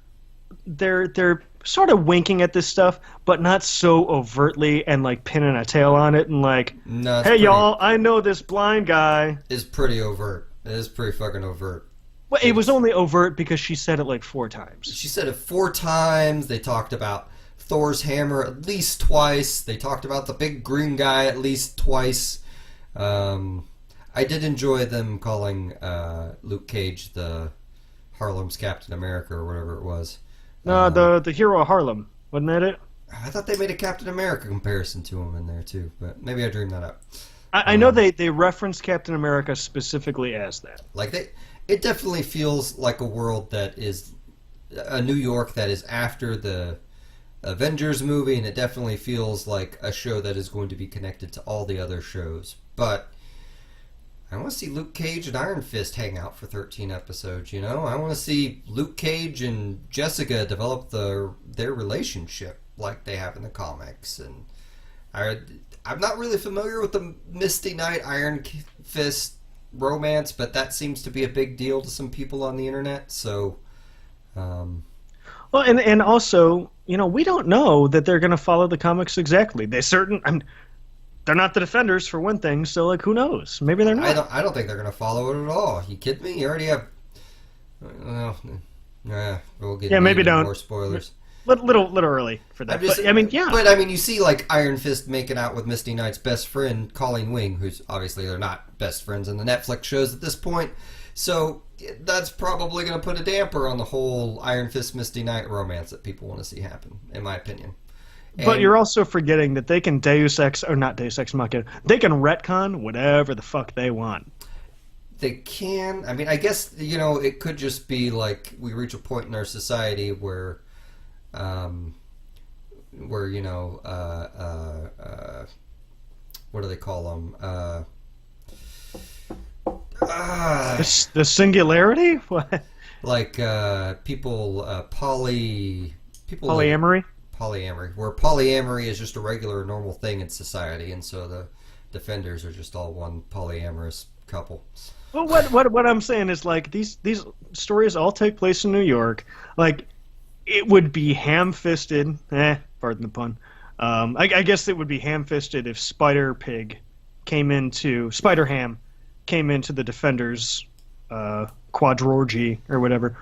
sort of winking at this stuff, but not so overtly and like pinning a tail on it and like, no, hey y'all, I know this blind guy. It's pretty overt. It is pretty fucking overt. Well, it was only overt because she said it like 4 times. She said it 4 times. They talked about Thor's hammer at least twice. They talked about the big green guy at least twice. I did enjoy them calling Luke Cage the Harlem's Captain America or whatever it was. No, the hero of Harlem. Wasn't that it? I thought they made a Captain America comparison to him in there too, but maybe I dreamed that up. I know they referenced Captain America specifically as that. Like it definitely feels like a world that is a New York that is after the Avengers movie, and it definitely feels like a show that is going to be connected to all the other shows. But I want to see Luke Cage and Iron Fist hang out for 13 episodes, you know? I want to see Luke Cage and Jessica develop their relationship like they have in the comics. And I'm not really familiar with the Misty Knight Iron Fist romance, but that seems to be a big deal to some people on the internet, so... Well, and also, you know, we don't know that they're going to follow the comics exactly. They're not the Defenders, for one thing, so, like, who knows? Maybe they're not. I don't think they're going to follow it at all. You kidding me? You already have... we'll get maybe don't. More spoilers. Little early for that. But, I mean, yeah. But, I mean, you see, like, Iron Fist making out with Misty Knight's best friend, Colleen Wing, who's obviously they're not best friends in the Netflix shows at this point. So that's probably going to put a damper on the whole Iron Fist Misty Knight romance that people want to see happen, in my opinion. But you're also forgetting that they can Deus Ex Machina. They can retcon whatever the fuck they want. They can. I mean, I guess, you know, it could just be like we reach a point in our society where you know, what do they call them? The singularity? What? Like people Polyamory? Polyamory, where polyamory is just a regular, normal thing in society, and so the Defenders are just all one polyamorous couple. Well, what I'm saying is, like, these stories all take place in New York. Like, it would be ham-fisted. Pardon the pun. I guess it would be ham-fisted if Spider-Ham came into the Defenders quadrorgy or whatever.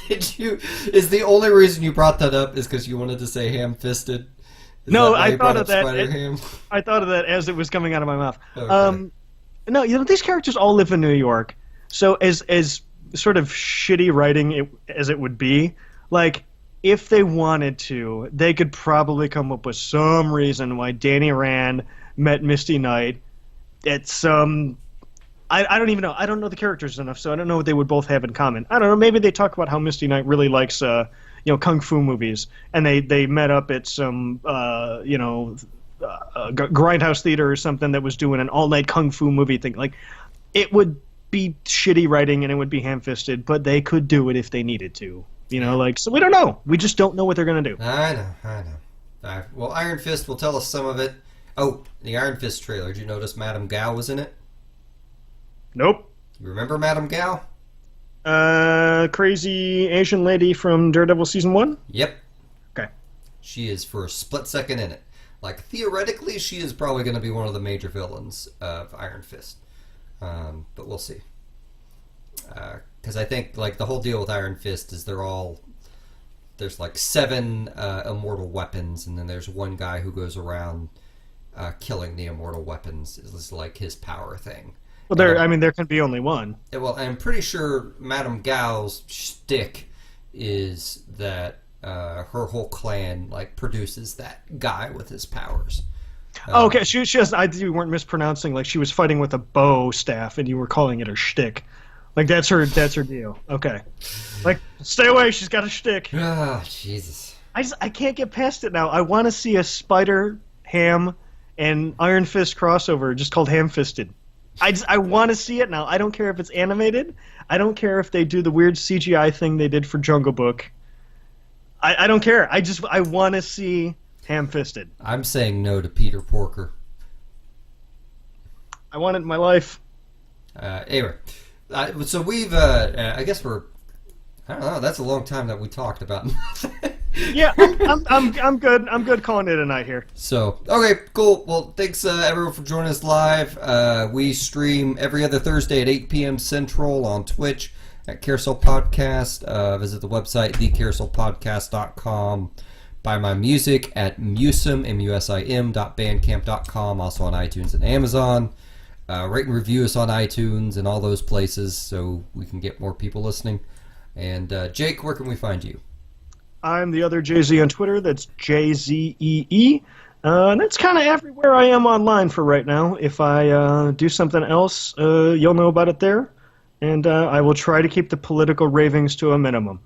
Is the only reason you brought that up is because you wanted to say ham-fisted? No, I thought of that. I thought of that as it was coming out of my mouth. Okay. No, you know, these characters all live in New York. So as sort of shitty writing as it would be, like, if they wanted to, they could probably come up with some reason why Danny Rand met Misty Knight at some... I don't even know. I don't know the characters enough, so I don't know what they would both have in common. I don't know. Maybe they talk about how Misty Knight really likes, kung fu movies, and they met up at some, grindhouse theater or something that was doing an all-night kung fu movie thing. Like, it would be shitty writing and it would be ham-fisted, but they could do it if they needed to. You know, like, so we don't know. We just don't know what they're going to do. I know. Well, Iron Fist will tell us some of it. Oh, the Iron Fist trailer. Did you notice Madame Gao was in it? Nope. You remember Madame Gao? Crazy Asian lady from Daredevil Season 1? Yep. Okay. She is for a split second in it. Like, theoretically, she is probably going to be one of the major villains of Iron Fist. But we'll see. Because I think, like, the whole deal with Iron Fist is there's like 7 immortal weapons, and then there's one guy who goes around killing the immortal weapons. Is like his power thing. Well, there can be only one. Well, I'm pretty sure Madame Gao's shtick is that her whole clan like produces that guy with his powers. Oh, okay, she has. You weren't mispronouncing. Like she was fighting with a bow staff, and you were calling it her shtick. Like that's her deal. Okay, like stay away. She's got a shtick. Ah, Jesus. I can't get past it now. I want to see a Spider Ham and Iron Fist crossover, just called Ham Fisted. I want to see it now. I don't care if it's animated. I don't care if they do the weird CGI thing they did for Jungle Book. I don't care. I want to see Ham Fisted. I'm saying no to Peter Porker. I want it in my life. Anyway, so we've I guess I don't know. That's a long time that we talked about. Yeah, I'm good. I'm good calling it a night here. So, okay, cool. Well, thanks everyone for joining us live. We stream every other Thursday at 8 p.m. Central on Twitch at Carousel Podcast. Visit the website, thecarouselpodcast.com. Buy my music at MusiM, musim.bandcamp.com, also on iTunes and Amazon. Rate and review us on iTunes and all those places so we can get more people listening. And Jake, where can we find you? I'm TheOtherJZee on Twitter. That's JZEE. And that's kind of everywhere I am online for right now. If I do something else, you'll know about it there. And I will try to keep the political ravings to a minimum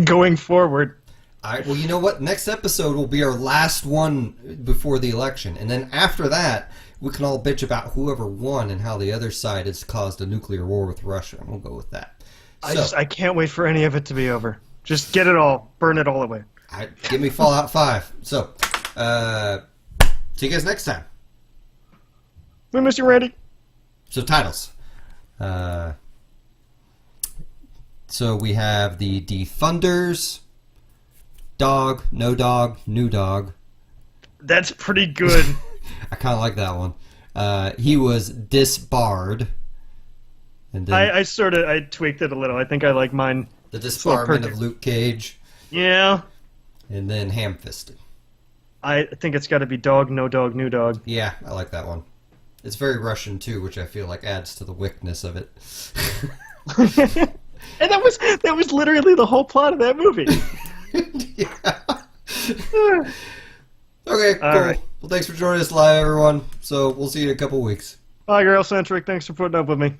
going forward. All right, well, you know what? Next episode will be our last one before the election. And then after that, we can all bitch about whoever won and how the other side has caused a nuclear war with Russia. And we'll go with that. I can't wait for any of it to be over. Just get it all. Burn it all away. Give me Fallout 5. So, see you guys next time. We miss you, Randy. So, titles. So, we have the Defunders, Dog, No Dog, New Dog. That's pretty good. I kind of like that one. He was disbarred. And then I tweaked it a little. I think I like mine. The Disbarment of Luke Cage. Yeah. And then Ham-Fisted. I think it's got to be Dog, No Dog, New Dog. Yeah, I like that one. It's very Russian, too, which I feel like adds to the wickness of it. And that was literally the whole plot of that movie. Yeah. Okay, cool. All right. Well, thanks for joining us live, everyone. So we'll see you in a couple weeks. Bye, Girl Centric. Thanks for putting up with me.